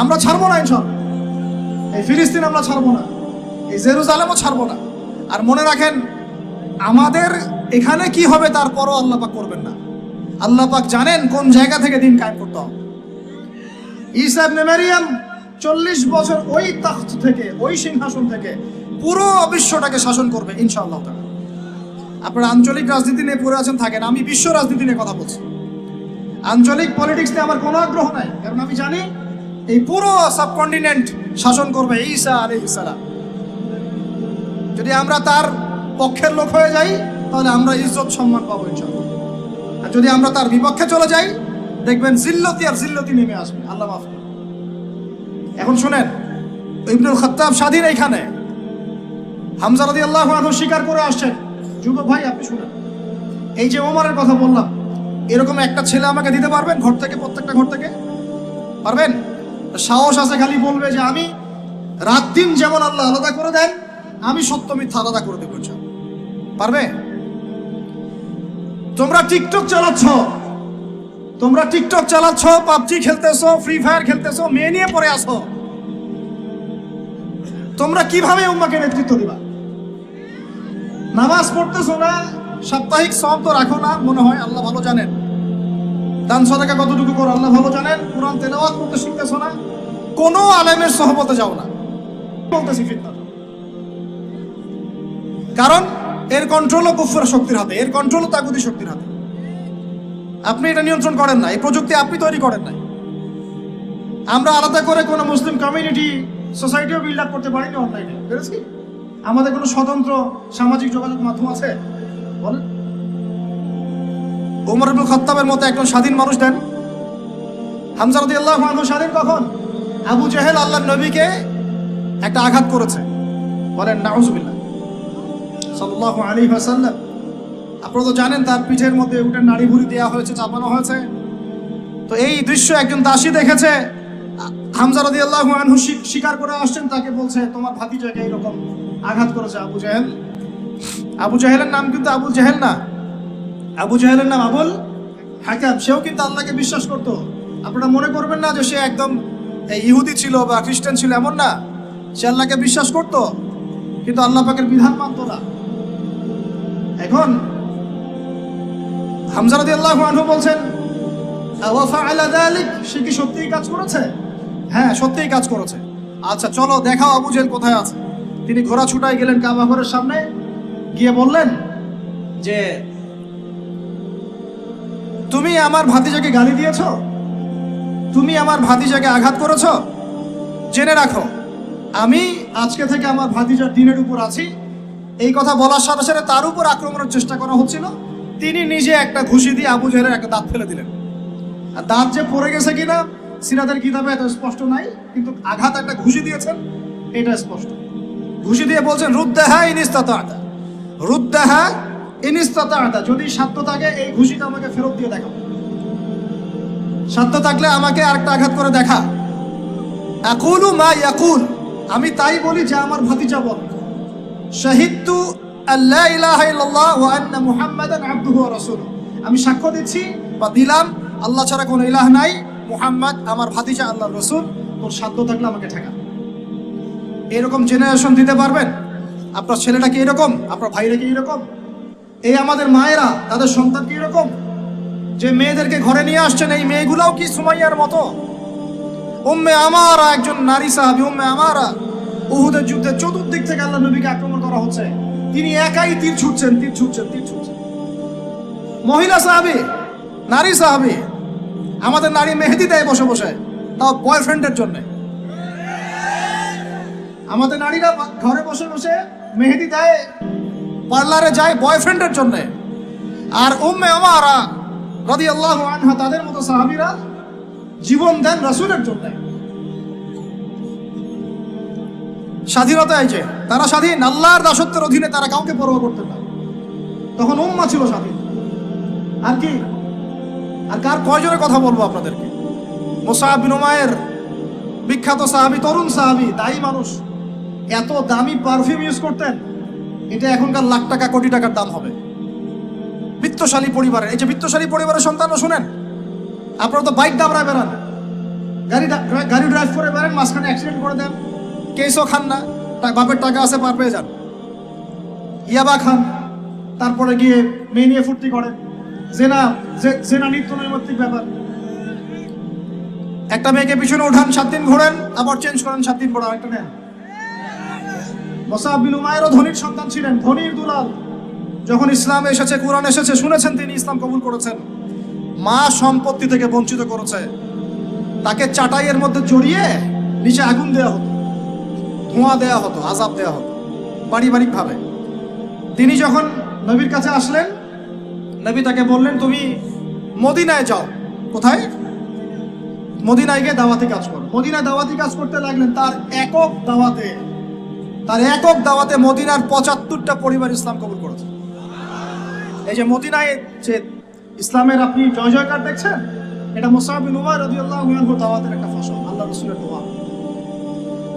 আমরা ছাড়বো না ইনশাআল্লাহ। এই ফিলিস্তিন আমরা ছাড়বো না, এই জেরুজালেমও ছাড়বো না। আর মনে রাখেন, আমাদের এখানে কি হবে তারপরও আল্লাহ পাক করবেন না। আল্লাহ পাক জানেন কোন জায়গা থেকে দিন কায়েম করতে হবে। ঈসা ইবনে মারিয়াম 40 বছর ওই তাখত থেকে, ওই সিংহাসন থেকে পুরো বিশ্বটাকে শাসন করবে ইনশাআল্লাহ তাআলা। আপনারা আঞ্চলিক রাজনীতি নিয়ে পড়ে আছেন, থাকেন। আমি বিশ্ব রাজনীতি নিয়ে কথা বলছি। আঞ্চলিক পলিটিক্স নিয়ে আমার কোনো আগ্রহ নাই, কারণ আমি জানি এই পুরো সাবকন্টিনেন্ট শাসন করবে ঈসা আলাইহিস সালাম। যদি আমরা তার পক্ষের লোক হয়ে যাই তাহলে আমরা ইজ্জত সম্মান পাবো ইনশাআল্লাহ। আর যদি আমরা তার বিপক্ষে চলে যাই, দেখবেন জিল্লতি আর জিল্লতি নেমে আসবে। আল্লাহ মাফ করুন। এখন শুনেন, ইবনুল খাত্তাব স্বাধীন এইখানে, হামজা রাদিয়াল্লাহু আনহু স্বীকার করে আসছেন। যুবক ভাই আপনি শুনেন, এই যে ওমরের কথা বললাম, এরকম একটা ছেলে আমাকে দিতে পারবেন ঘর থেকে, প্রত্যেকটা ঘর থেকে পারবেন? সাহস আছে খালি বলবে যে আমি রাত দিন যেমন আল্লাহ আলাদা করে দেন, আমি সত্য মিথ্যা আলাদা করে দেবো। পারবে? তোমরা টিকটক চালাচ্ছ, পাবজি খেলতেছো, ফ্রি ফায়ার খেলতেছো, মেয়ে নিয়ে পড়ে আসো। তোমরা কিভাবে উম্মাহকে নেতৃত্ব দিবা? নামাজ পড়তেছো না, সাপ্তাহিক সওম তো রাখো না মনে হয়, আল্লাহ ভালো জানেন। দান সাদাকা কতটুকু করো আল্লাহ ভালো জানেন। কোরআন তেলাওয়াত করতে শিখতেছো না, কোনো আলেমের সহবতে যাও না। বলতেছি ফিতনা, কারণ এর কন্ট্রোলও কুফর শক্তির হাতে, এর কন্ট্রোলও তাগুতি শক্তির হাতে। আপনি এটা নিয়ন্ত্রণ করেন না, এই প্রযুক্তি আপনি তৈরি করেন নাই। আমরা আলাদা করে কোনো মুসলিম কমিউনিটি, সোসাইটিও বিল্ড আপ করতে পারিনি অনলাইনে, পেরেছি? আমাদের কোনো স্বতন্ত্র সামাজিক যোগাযোগ মাধ্যম আছে? বলেন। ওমর ইবনে খাত্তাবের মতো একজন স্বাধীন মানুষ দেন। হামজা রাদিয়াল্লাহু আনহু স্বাধীন কখন? আবু জেহেল আল্লাহর নবীকে একটা আঘাত করেছে, বলেন নাউজুবিল্লাহ সাল্লাল্লাহু আলাইহি ওয়াসাল্লাম। আপনারা তো জানেন তার পিঠের মধ্যে উঠে নাড়ি ভুড়ি দেওয়া হয়েছে, চাপানো হয়েছে। তো এই দৃশ্য একজন দাসী দেখেছে। হামজা রাদিয়াল্লাহু আনহু স্বীকার করে আসছেন, তাকে বলছে তোমার ভাতিজাকে এরকম আঘাত করেছে আবু জেহেল। আবু জেহেলের নাম কিন্তু আবু জেহেল না, আবু জেহেলের নাম আবুল হাকাম। সেও কিন্তু আল্লাহকে বিশ্বাস করতো। আপনারা মনে করবেন না যে সে একদম ইহুদি ছিল বা খ্রিস্টান ছিল, এমন না। সে আল্লাহকে বিশ্বাস করত, কিন্তু আল্লাহ পাকের বিধান মানত না। এখন হামজা রাদিয়াল্লাহু আনহু বলছেন, ওয়া ফাআলা যালিক, সে কি সত্যিই কাজ করেছে? হ্যাঁ, সত্যিই কাজ করেছে। আচ্ছা চলো দেখাও আবু জেহেল কোথায় আছে। তিনি ঘোড়া ছুটায় গেলেন কাবা ঘরের সামনে, গিয়ে বললেন যে তুমি আমার ভাতিজাকে গালি দিয়েছো, তুমি আমার ভাতিজাকে আঘাত করেছো, জেনে রাখো আমি আজকে থেকে আমার ভাতিজার দিনের উপর আছি। এই কথা বলার সাথে সাথে তার উপর আক্রমণের চেষ্টা করা হচ্ছিল। তিনি নিজে একটা ঘুষি দিয়ে আবু জেহেলের একটা দাঁত ফেলে দিলেন। আর দাঁত যে পড়ে গেছে কিনা সিরাতের কিতাবে এত স্পষ্ট নাই, কিন্তু আঘাত একটা ঘুষি দিয়েছেন এটা স্পষ্ট। ঘুষি দিয়ে বলছেন রুদ্দাহা ইনিস্তাতা, রুদ্দাহা ইনিস্তাতা, যদি সাধ্য থাকে এই ঘুষিটা আমাকে ফেরত দিয়ে দেখাও, সাধ্য থাকলে আমাকে আরেকটা আঘাত করে দেখা। আকুলু মা ইয়াকুল, আমি তাই বলি যে আমার ভাতিজা বল। শাহিদতু আল্লা ইলাহা ইল্লাল্লাহ ওয়া আন্না মুহাম্মাদান আবদুহু ওয়া রাসূলুহু, আমি সাক্ষ্য দিচ্ছি বা দিলাম আল্লাহ ছাড়া কোনো ইলাহ নাই, মুহাম্মদ আমার ভাতিজা আল্লাহর রাসূল। তোর সাধ্য থাকলে আমাকে ঠেকা। এরকম জেনারেশন দিতে পারবেন? আপনার ছেলেটা কি এরকম? আপনার ভাইরা কি এরকম? এই আমাদের মায়েরা তাদের সন্তান কি এরকম, যে মেয়েদেরকে ঘরে নিয়ে আসছেন এই মেয়েগুলাও কি সুমাইয়ার মতো? উম্মে আমারা একজন নারী সাহাবী, উম্মে আমারা উহুদের যুদ্ধে চতুর্দিক থেকে আল্লাহ নবীকে আক্রমণ করা হচ্ছে, তিনি একাই তীর ছুটছেন। মহিলা সাহাবী, নারী সাহাবী। আমাদের নারী মেহেদি দেয় বসে বসে, তাও বয়ফ্রেন্ডের জন্য। আমাদের নারীরা ঘরে বসে বসে মেহেদি দেয়, পার্লারে যায় বয়ফ্রেন্ডের জন্য। আর উম্মে আমারা রাদিয়াল্লাহু আনহা তাদের মতো সাহাবীরা জীবন দেন রাসূলের জন্য। স্বাধীনতা এই যে তারা স্বাধীন, আল্লাহর দাসত্বের অধীনে তারা কাউকে পরোয়া করতেন না। তখন উম্মাহ ছিল স্বাধীন। আর কি, আর কার কয়জনের কথা বলবো আপনাদেরকে? মুসআব বিন উমাইর, বিখ্যাত সাহাবী, তরুণ সাহাবী, দায়ী মানুষ, এত দামি পারফিউম ইউজ করতেন, এটা এখনকার লাখ টাকা কোটি টাকার দাম হবে। বিত্তশালী পরিবারের, এই যে বিত্তশালী পরিবারের সন্তানও শুনেন, আপনারা তো বাইক দাবড়ায় বেড়ান, গাড়ি ড্রাইভ করে বেড়ান, মাঝখানে অ্যাক্সিডেন্ট করে দেন, কেসও খান না, বাপের টাকা আছে পার পেয়ে যান, ইয়াবা খান, তারপরে গিয়ে মেয়ে নিয়ে ফুর্তি করেন, জেনা নিত্য নৈমিত্তিক ব্যাপার। একটা মেয়েকে পিছনে উঠান, 7 দিন ঘোরেন, আবার চেঞ্জ করেন, 7 দিন পর আরেকটা নেন। মুসআব বিন উমাইরও ধনীর সন্তান ছিলেন, ধনীর দুলাল। যখন ইসলাম এসেছে, কুরআন এসেছে, শুনেছেন তিনি, ইসলাম কবুল করেছেন। মা সম্পত্তি থেকে বঞ্চিত করেছে, তাকে চাটাইয়ের মধ্যে জড়িয়ে নিচে আগুন দেওয়া হতো, ধোঁয়া দেওয়া হতো, আযাব দেওয়া হতো পারিবারিকভাবে। তিনি যখন নবীর কাছে আসলেন, নবী তাকে বললেন তুমি মদিনায় যাও। কোথায়? মদিনায় গিয়ে দাওয়াতি কাজ করো। মদিনায় দাওয়াতি কাজ করতে লাগলেন। তার একক দাওয়াতে মদিনার 75টা পরিবার ইসলাম কবুল করেছে। এই যে মদিনায় যে ইসলামের আপনি জয় জয়কার দেখছেন, এটা মুসআব বিন উমাইর রাদিয়াল্লাহু আনহু দাওয়াতের একটা ফসল, আল্লাহর রাসূলের দোয়া।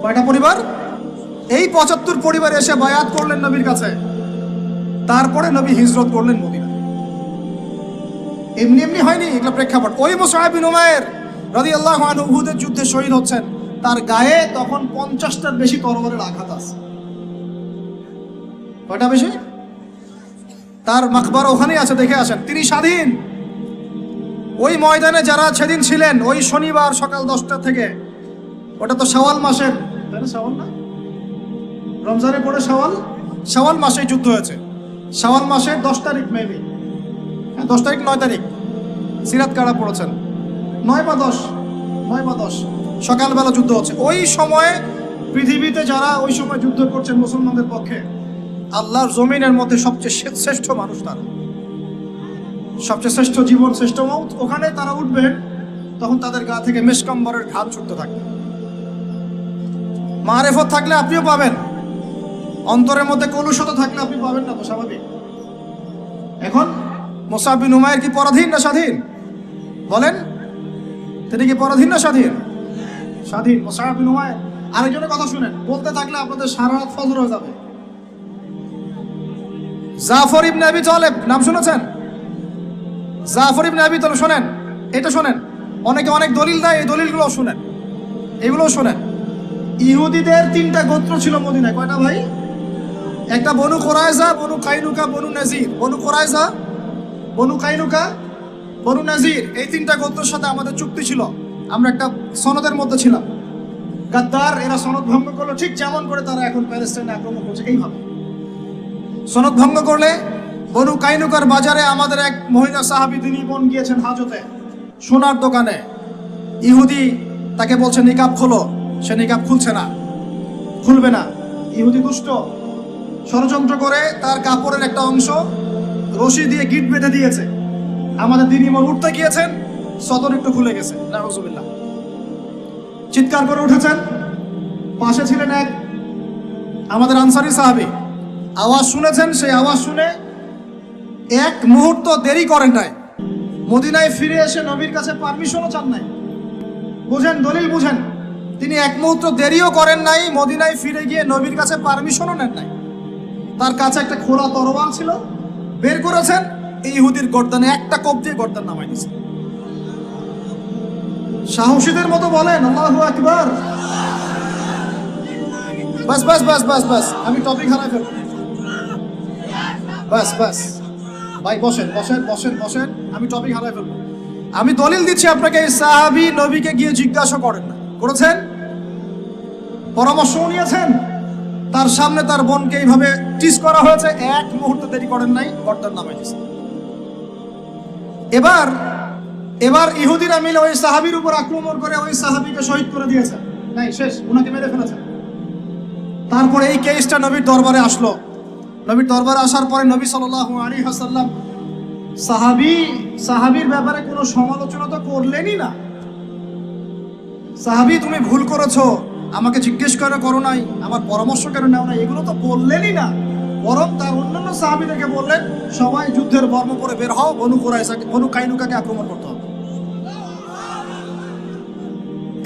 কয়টা পরিবার? এই 75 পরিবার এসে বায়াত করলেন নবীর কাছে। তারপরে নবী হিজরত করলেন মদিনা। এমনি এমনি হয়নি, এগুলো প্রেক্ষাপট। ওই মুসআব বিন উমাইর রাদিয়াল্লাহু আনহু উহুদের যুদ্ধে শহীদ হচ্ছেন, তার গায়ে তখন 50টার বেশি তরবারের আঘাত আছে। কয়টা বেশি? তার মাকবারা ওখানেই আছে, দেখে আসেন। তিনি স্বাধীন। ওই ময়দানে যারা সেদিন ছিলেন, ওই শনিবার সকাল 10টা থেকে, ওটা তো শাওয়াল মাসের, তাই না? শাওয়াল না, রমজানের পরে শাওয়াল মাসে যুদ্ধ হয়েছে। শাওয়াল মাসের 10 তারিখ, মেবি 10 তারিখ 9 তারিখ, সিরাত কারা পড়েছেন, 9 বা 10 সকালবেলা যুদ্ধ হচ্ছে। ওই সময়ে পৃথিবীতে যারা ওই সময় যুদ্ধ করছেন মুসলমানদের পক্ষে, আল্লাহর জমিনের মধ্যে সবচেয়ে শ্রেষ্ঠ মানুষ তারা, সবচেয়ে শ্রেষ্ঠ জীবন, শ্রেষ্ঠ মৌত। ওখানে তারা উঠবেন, তখন তাদের গা থেকে মেশকাম্বরের ঘাম ছুটতে থাকবে। মারেফত থাকলে আপনিও পাবেন, অন্তরের মধ্যে কলুষতা থাকলে আপনি পাবেন না, তো স্বাভাবিক। এখন মুসআব বিন উমাইর কি পরাধীন না স্বাধীন? বলেন, তিনি কি পরাধীন না স্বাধীন? স্বাধীন মুসআব বিন উমাইর। আরেকজনের কথা শুনেন, বলতে থাকলে আপনাদের সারা রাত ফজর হয়ে যাবে। জাফর ইবনে আবি তালেব নাম শুনেছেন? জাফর ইবনে আবি তালেব শোনেন, এটা শোনেন। অনেকে অনেক দলিল দেয়, এই দলিলগুলো শুনেন, এগুলোও শোনেন। ইহুদিদের তিনটা গোত্র ছিল মদিনায়। কয়টা ভাই? একটা বনু কোরাইজা, বনু কাইনুকা, বনু নাজির। বনু কোরাইজা, বনু কাইনুকা, বনু নাজির, এই তিনটা গোত্রের সাথে আমাদের চুক্তি ছিল। আমরা একটা সনদের মধ্যে ছিলাম। গাদ্দার এরা সনদ ভঙ্গ করলো, ঠিক যেমন করে তারা এখন প্যালেস্টাইনে আক্রমণ করছে এইভাবে। সনদ ভঙ্গ করলে বনু কাইনুকার বাজারে আমাদের এক মহিলা সাহাবী তিনি বোন গিয়েছেন হাজতে, সোনার দোকানে। ইহুদি তাকে বলছে নিকাব খোলো, সে নিকাব খুলছে না, খুলবে না। ইহুদি দুষ্ট, ষড়যন্ত্র করে তার কাপড়ের একটা অংশ রশি দিয়ে গিট বেঁধে দিয়েছে। আমাদের দিনী বোন উঠতে গিয়েছেন, সদর একটু খুলে গেছে, নাউজুবিল্লাহ। চিৎকার করে উঠেছেন। পাশে ছিলেন এক আমাদের আনসারী সাহাবী, আওয়াজ শুনেছেন। সেই আওয়াজ শুনে এক মুহূর্ত দেরি করেন নাই, মদিনায় ফিরে এসে নবীর কাছে পারমিশনও চান নাই। বুঝেন, দলিল বুঝেন। তিনি এক মুহূর্ত দেরিও করেন নাই, মদিনায় ফিরে গিয়ে নবীর কাছে পারমিশনও নেন নাই। তার কাছে একটা খোলা তরোয়াল ছিল, বের করেছেন, এই ইহুদির গর্দানে একটা কোপ দিয়ে গর্দান নামাই দিয়েছেন। সাহসীদের মতো বলেন আল্লাহু আকবার। বাস বাস বাস বাস বাস, আমি টপিক হারাই ফেলব। বাস বাস ভাই, বসেন বসেন বসেন বসেন, আমি টপিক হারাই ফেলব। আমি দলিল দিচ্ছি আপনাকে, এই সাহাবী নবীকে গিয়ে জিজ্ঞাসা করেন না, করেছেন? পরামর্শ নিয়েছেন? তার সামনে তার বোনকে এইভাবে টিস করা হয়েছে, এক মুহূর্ত দেরি করেন নাই, গর্দান নামাই দিয়েছেন। এবার ইহুদিরা মিলে ওই সাহাবীর উপর আক্রমণ করে ওই সাহাবীকে শহীদ করে দিয়েছে। নাই, শেষ, উনাকে মেরে ফেলেছে। তারপরে এই কেসটা নবীর দরবারে আসলো। নবীর দরবারে আসার পরে নবী সাল্লাল্লাহু আলাইহি ওয়াসাল্লাম সাহাবীর ব্যাপারে কোনো সমালোচনা তো করলেনই না। সাহাবী, তুমি ভুল করেছো, আমাকে জিজ্ঞেস করো নাই, আমার পরামর্শ কেন নাও না, এগুলো তো বললেনই না। বরং তার অন্যান্য সাহাবীদেরকে বললেন, সবাই যুদ্ধের বর্ম পরে বের হও, বনু কাইনুকাকে আক্রমণ করতে হবে।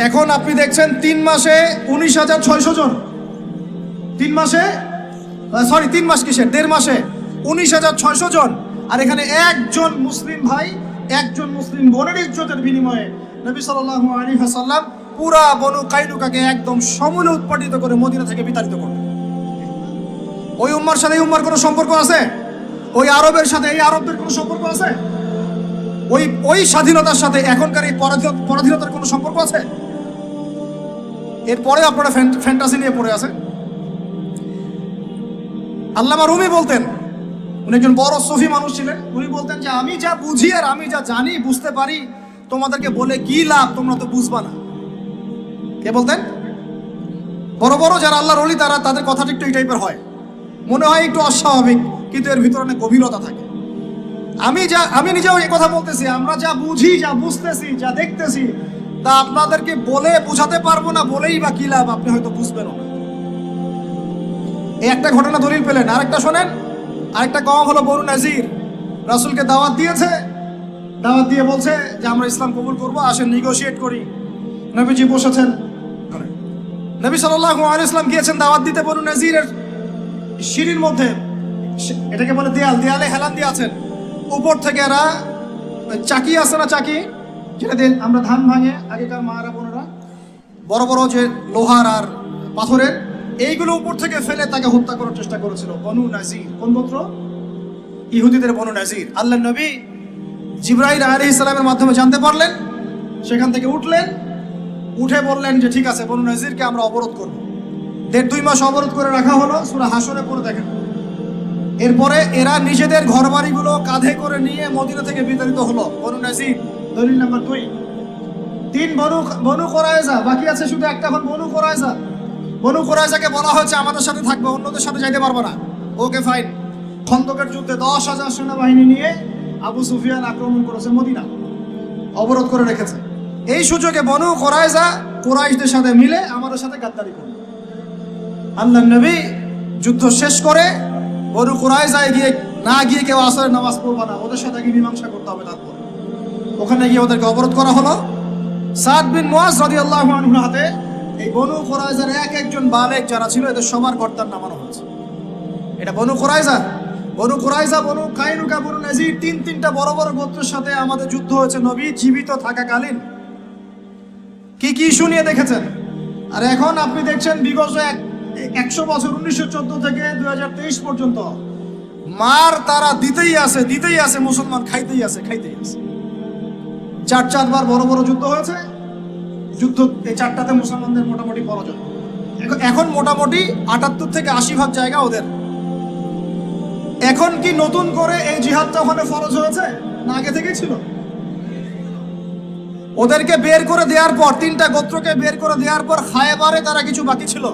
এখন আপনি দেখছেন 3 মাসে 19,600 জন, 3 মাসে, সরি 3 মাস কিসের, 1.5 মাসে 19,600 জন। আর এখানে একজন মুসলিম ভাই, একজন মুসলিম বোনের ইজ্জতের বিনিময়ে নবী সাল্লাল্লাহু আলাইহি ওয়াসাল্লাম পুরা বনু কাইনুকাকে একদম সমূলে উৎপাটিত করে মদিনা থেকে বিতাড়িত করলেন। ওই উম্মার সাথে এই উম্মার কোনো সম্পর্ক আছে? ওই আরবের সাথে এই আরবদের কোনো সম্পর্ক আছে? ওই স্বাধীনতার সাথে এখনকার এই পরাধীনতার কোনো সম্পর্ক আছে? এরপরে আপনারা ফ্যান্টাসি নিয়ে পড়ে আছে। আল্লামা রুমি বলতেন, উনি একজন বড় সুফি মানুষ ছিলেন। উনি বলতেন যে আমি যা বুঝি আর আমি যা জানি বুঝতে পারি, তোমাদেরকে বলে কি লাভ, তোমরা তো বুঝবা না। কে বলতেন? বড় বড় যারা আল্লাহর ওলি তাদের কথাটা একটু এই টাইপের হয়, মনে হয় একটু অস্বাভাবিক, কিন্তু এর ভিতরে অনেক গভীরতা থাকে। আমি নিজেও এই কথা বলতেছি, আমরা যা বুঝি, যা বুঝতেছি, যা দেখতেছি, তা আপনাদেরকে বলে বোঝাতে পারবো না, বলেই বা কি লাভ, আপনি হয়তো বুঝবেনও না। এই একটা ঘটনা দলিল পেলেন। আরেকটা শোনেন, আরেকটা কওম হলো বনু নাজির। রাসূলকে দাওয়াত দিয়েছে, দাওয়াত দিয়ে বলছে যে আমরা ইসলাম কবুল করবো, আসেন নেগোশিয়েট করি। নবীজি বসেছেন, নবী সাল্লাল্লাহু আলাইহি ওয়াসাল্লাম গিয়েছেন দাওয়াত দিতে বনু নাজিরের সিঁড়ির মধ্যে, এটাকে বলে দেয়ালে হেলান দিয়ে আছেন। উপর থেকে এরা চাকি আছে না, চাকি যেটা দিয়ে আমরা ধান ভাঙে, আগেকার মারা বোনেরা, বড় বড় যে লোহার আর পাথরের, এইগুলো উপর থেকে ফেলে তাকে হত্যা করার চেষ্টা করেছিল বনু নাজির। কোন গোত্র? ইহুদিদের বনু নাজির। আল্লাহর নবী জিবরাইল আলাইহিস সালামের মাধ্যমে জানতে পারলেন, সেখান থেকে উঠলেন, উঠে বললেন যে ঠিক আছে, বনু নাজিরকে আমরা অবরোধ করব। 1.5-2 মাস অবরোধ করে রাখা হলো, সূরা হাশরে পড়ে দেখেন। এরপরে এরা নিজেদের ঘরবাড়িগুলো কাঁধে করে নিয়ে মদিনা থেকে বিতাড়িত হলো। বনু নাজির, দলিল নাম্বার 2। 3 বনু কোরাইজা, বাকি আছে শুধু একটা, এখন বনু কোরাইজা। বনু কোরাইজাকে বলা হয়েছে আমাদের সাথে থাকবে, অন্যদের সাথে যাইতে পারবো না। Okay fine. খন্দকের যুদ্ধে 10,000 সেনাবাহিনী নিয়ে আবু সুফিয়ান আক্রমণ করেছে মদিনা, অবরোধ করে রেখেছে। এই সুযোগে বনু কোরাইজা কুরাইশদের সাথে মিলে আমাদের সাথে গাদ্দারি করল। আল্লাহর নবী যুদ্ধ শেষ করে বনু কোরাইজায় গিয়ে কেউ আসরের নামাজ পড়বে না, ওদের সাথে গিয়ে মীমাংসা করতে হবে। তারপর ওখানে গিয়ে ওদেরকে অবরোধ করা হলো। সাদ বিন মুআজ রাদিয়াল্লাহু আনহুর হাতে এই বনু কোরাইজার একজন বালেক যারা ছিল, এদের সবার গর্দান নামানো হয়েছে। এটা বনু কোরাইজা, বনু কাইনুকা, বনু নাজির, 3টা বড় বড় গোত্রের সাথে আমাদের যুদ্ধ হয়েছে নবী জীবিত থাকাকালীন। কি কি ইস্যু নিয়ে দেখেছেন? আর এখন আপনি দেখছেন বিগত 100 বছর 1914 থেকে 2023 পর্যন্ত মার তারা দিতেই আছে, মুসলমান খাইতেই আছে। 4বার বড় বড় যুদ্ধ হয়েছে, এই 4টাতে মুসলমানদের মোটামুটি পরাজয়। এখন মোটামুটি 78 থেকে 80% জায়গা ওদের। এখন কি নতুন করে এই জিহাদটা ওখানে ফরজ হয়েছে না আগে থেকেই ছিল? ওদেরকে বের করে দেওয়ার পর, 3টা গোত্রকে বের করে দেওয়ার পর খায়বারে তারা কিছু বাকি ছিল।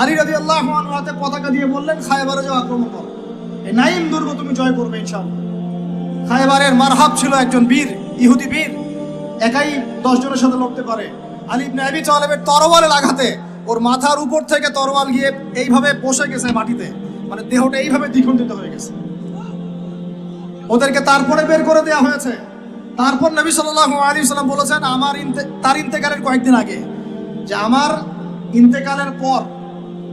আলী রাদিয়াল্লাহু আনহু হাতে পতাকা দিয়ে বললেন, খায়বারে যাও, আক্রমণ করো, এই নাইম দুর্গ তুমি জয় করবে ইনশাআল্লাহ। খায়বারের মারহাব ছিল একজন বীর, ইহুদি বীর, একাই 10 জনের সাথে লড়তে পারে। আলী ইবনে আবি তালেবের তরবারের আঘাতে ওর মাথার উপর থেকে তরবাল গিয়ে এইভাবে বসে গেছে মাটিতে, মানে দেহটা এইভাবে দ্বিখণ্ডিত হয়ে গেছে। ওদেরকে তারপরে বের করে দেওয়া হয়েছে। তারপর নবী সাল্লাল্লাহু আলাইহি ওয়াসাল্লাম বলেছেন তার ইন্তেকালের কয়েকদিন আগে, যে আমার ইন্তেকালের পর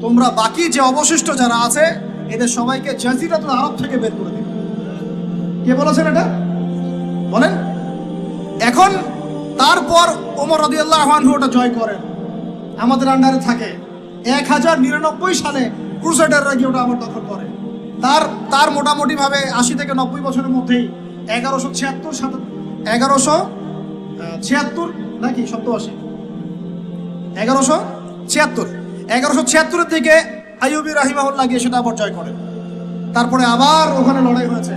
তোমরা বাকি যে অবশিষ্ট যারা আছে এদের সবাইকে জাজিরাতুল আরব থেকে বের করে দিবে। কে বলেছেন এটা বলেন? এখন তারপর ওমর রাদিয়াল্লাহু আনহু ওটা জয় করেন, আমাদের আন্ডারে থাকে। 1099 সালে ক্রুসেডাররা গিয়ে ওটা আবার দখল করে। তার মোটামুটি ভাবে 80 থেকে 90 বছরের মধ্যেই 1176 নাকি 87, 1176 থেকে আইয়ুবী রাহিমাহুল্লাহ গিয়ে সেটা আবার জয় করেন। তারপরে আবার ওখানে লড়াই হয়েছে।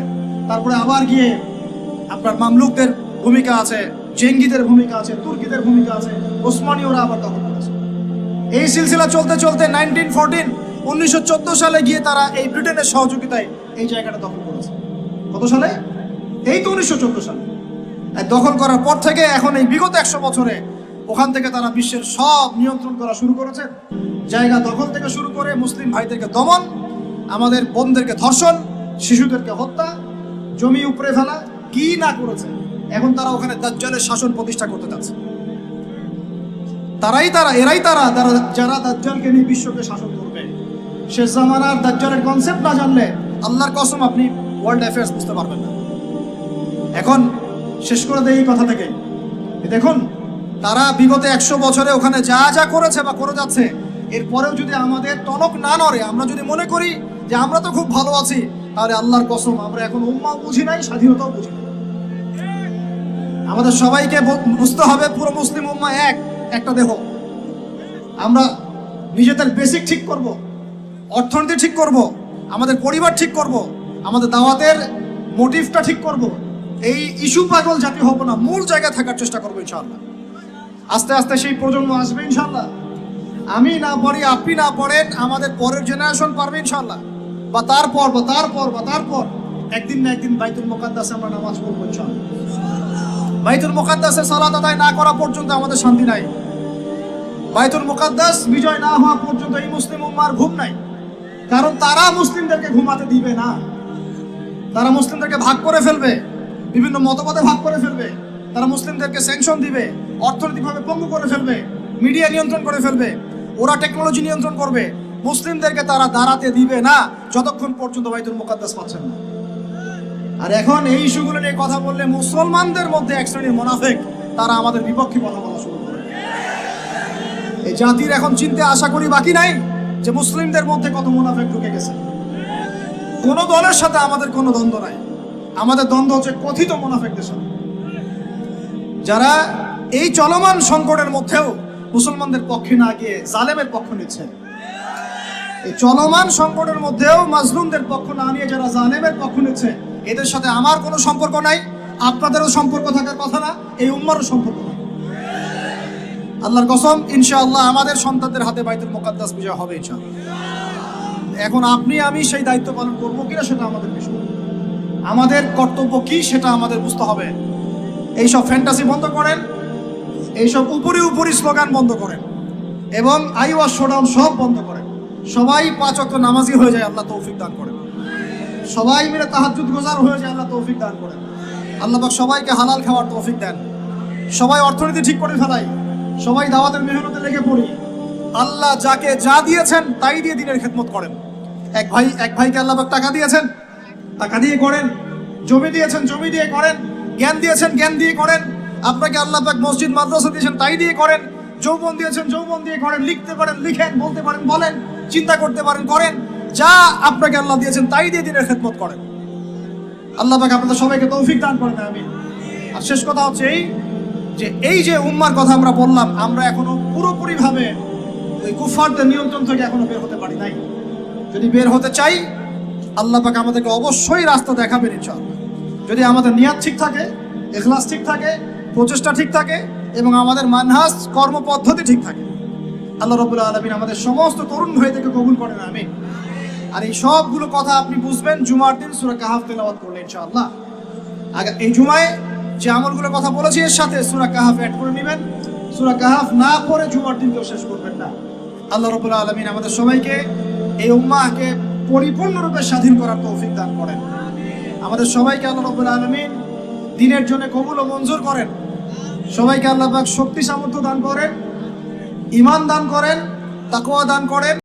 তারপরে আবার গিয়ে আপনার মামলুকদের ভূমিকা আছে, জেঙ্গিদের ভূমিকা আছে, তুর্কিদের ভূমিকা আছে, ওসমানীয়রা আবার দখল করেছে। এই সিলসিলা চলতে 1914 সালে গিয়ে তারা এই ব্রিটেনের সহযোগিতায় এই জায়গাটা দখল করেছে। কত সালে? এই তো 1914 সালে। দখল করার পর থেকে এখন এই বিগত 100 বছরে ওখান থেকে তারা বিশ্বের সব নিয়ন্ত্রণ করা শুরু করেছে। জায়গা দখল থেকে শুরু করে মুসলিম ভাইদেরকে দমন, আমাদের বোনদেরকে ধর্ষণ, শিশুদেরকে হত্যা, জমি উপড়ে ফেলা, কি না করেছে। এখন তারা ওখানে দাজ্জালের শাসন প্রতিষ্ঠা করতে যাচ্ছে। এরাই তারা যারা দাজ্জালকে নিয়ে বিশ্বকে শাসন করবে। শেষ জামানার দাজ্জালের কনসেপ্ট না জানলে আল্লাহর কসম আপনি ওয়ার্ল্ড অ্যাফেয়ার্স বুঝতে পারবেন না। এখন শেষ করে দেয় এই কথা থেকে, দেখুন তারা বিগত 100 বছরে ওখানে যা করেছে বা করে যাচ্ছে, এরপরেও যদি আমাদের টনক না নড়ে, আমরা যদি মনে করি যে আমরা তো খুব ভালো আছি, তাহলে আল্লাহর কসম আমরা এখন উম্মাও বুঝি নাই, স্বাধীনতাও বুঝি নাই। আমাদের সবাইকে বুঝতে হবে পুরো মুসলিম উম্মাহ একটা দেহ। আমরা নিজেদের বেসিক ঠিক করব, অর্থনীতি ঠিক করব, আমাদের পরিবার ঠিক করব, আমাদের দাওয়াতের মোটিভটা ঠিক করব। এই ইস্যু পাগল জাতি হব না, মূল জায়গায় থাকার চেষ্টা করবো ইনশাআল্লাহ। আস্তে আস্তে সেই প্রজন্ম আসবে ইনশাআল্লাহ। আমি না পড়ি, আপনি না পড়েন, আমাদের পরের জেনারেশন পারবে ইনশাআল্লাহ। বা তারপর একদিন না একদিন বাইতুল মুকাদ্দাসে আমরা নামাজ পড়বো ইনশাআল্লাহ। বাইতুল মুকাদ্দাসে সালাত আদায় না করা পর্যন্ত আমাদের শান্তি নাই। বাইতুল মুকাদ্দাস বিজয় না হওয়া পর্যন্ত এই মুসলিম উম্মার ঘুম নাই। কারণ তারা মুসলিমদেরকে ঘুমাতে দিবে না। তারা মুসলিমদেরকে ভাগ করে ফেলবে, বিভিন্ন মতবাদে ভাগ করে ফেলবে। তারা মুসলিমদেরকে স্যাংশন দিবে, অর্থনৈতিকভাবে পঙ্গু করে ফেলবে, মিডিয়া নিয়ন্ত্রণ করে ফেলবে, ওরা টেকনোলজি নিয়ন্ত্রণ করবে। মুসলিমদেরকে তারা দাঁড়াতে দিবে না যতক্ষণ পর্যন্ত বাইতুল মুকাদ্দাস পাচ্ছেন না। আর এখন এই ইস্যুগুলো নিয়ে কথা বললে মুসলমানদের মধ্যে এক শ্রেণীর মুনাফিক তারা আমাদের বিপক্ষে কথা বলা শুরু করে। এই জাতির এখন চিনতে আশা করি বাকি নাই যে মুসলিমদের মধ্যে কত মুনাফিক ঢুকে গেছে। কোন দলের সাথে আমাদের কোনো দ্বন্দ্ব নাই, আমাদের দ্বন্দ্ব হচ্ছে কথিত মুনাফিকদের সাথে, যারা এই চলমান সংকটের মধ্যেও মুসলমানদের পক্ষে না গিয়ে জালেমের পক্ষ নিচ্ছে। এই চলমান সংকটের মধ্যেও মাজলুমদের পক্ষ না নিয়ে যারা জালেমের পক্ষ নিচ্ছে, এদের সাথে আমার কোনো সম্পর্ক নাই, আপনাদেরও সম্পর্ক থাকার কথা না, এই উম্মারও সম্পর্ক নাই। আল্লাহর কসম ইনশাআল্লাহ আমাদের সন্তানদের হাতে বাইতুল মুকাদ্দাস বিজয় হবে ইনশাআল্লাহ। এখন আপনি আমি সেই দায়িত্ব পালন করবো কিনা সেটা আমাদের বিষয়। আমাদের কর্তব্য কি সেটা আমাদের বুঝতে হবে। এইসব ফ্যান্টাসি বন্ধ করেন, এইসব উপরি স্লোগান বন্ধ করেন, এবং আইওয়াজ শোডাউন সব বন্ধ করেন। সবাই 5 ওয়াক্ত নামাজি হয়ে যায়, আল্লাহ তৌফিক দান করেন। সবাই মিলে তাহাজ্জুদ গুজার হয়ে যায়, আল্লাহ তৌফিক দান করেন। আল্লাহ পাক সবাইকে হালাল খাওয়ার তৌফিক দেন। সবাই অর্থনীতি ঠিক করে ফেলাই, সবাই দাওয়াতের মেহনতে লেগে পড়ি। আল্লাহ যাকে যা দিয়েছেন তাই দিয়ে দিনের খেদমত করেন। এক ভাইকে আল্লাহ পাক টাকা দিয়েছেন, টাকা দিয়ে করেন। জমি দিয়েছেন, জমি দিয়ে করেন। জ্ঞান দিয়েছেন, জ্ঞান দিয়ে করেন। আপনাকে আল্লাহ পাক মসজিদ মাদ্রাসা দিয়েছেন, তাই দিয়ে করেন। যৌবন দিয়েছেন, যৌবন দিয়ে করেন, লিখতে পারেন লিখেন, বলতে পারেন বলেন, চিন্তা করতে পারেন করেন, যা আপনাকে আল্লাহ দিয়েছেন তাই দিয়ে দিনের খেদমত করেন। আল্লাহ পাক আপনাদের সবাইকে তৌফিক দান করেন, আমিন। আর শেষ কথা হচ্ছে এই যে উম্মার কথা আমরা বললাম, আমরা এখনো পুরোপুরি ভাবে ওই কুফারদের নিয়ন্ত্রণ থেকে এখনো বের হতে পারি নাই। যদি বের হতে চাই, আল্লাহ পাক আমাদেরকে অবশ্যই রাস্তা দেখাবেন ইনশাআল্লাহ। যদি আমাদের নিয়াত ঠিক থাকে, ইখলাস ঠিক থাকে, প্রচেষ্টা ঠিক থাকে এবং আমাদের মানহাজ কর্মপদ্ধতি ঠিক থাকে। আল্লাহ রাব্বুল আলামিন আমাদের সমস্ত তরুণ ভাইদেরকে কবুল করেন, আমিন। আর এই সবগুলো কথা আপনি বুঝবেন জুমার দিন সূরা কাহাফ তেলাওয়াত করলে ইনশাআল্লাহ। আগে এই জুমায় যে আমলগুলোর কথা বলেছি এর সাথে সূরা কাহাফ অ্যাড করে নেবেন। সূরা কাহাফ না পড়ে জুমার দিন কেউ শেষ করবেন না। আল্লাহ রাব্বুল আলামিন আমাদের সবাইকে এই উম্মাহকে পরিপূর্ণরূপে স্বাধীন করার তৌফিক দান করেন। আমাদের সবাইকে আল্লাহ রাব্বুল আলামিন দ্বীনের জন্য কবুল ও মঞ্জুর করেন। সবাইকে আল্লাহ পাক শক্তি সামর্থ্য দান করেন, ঈমান দান করেন, তাকওয়া দান করেন।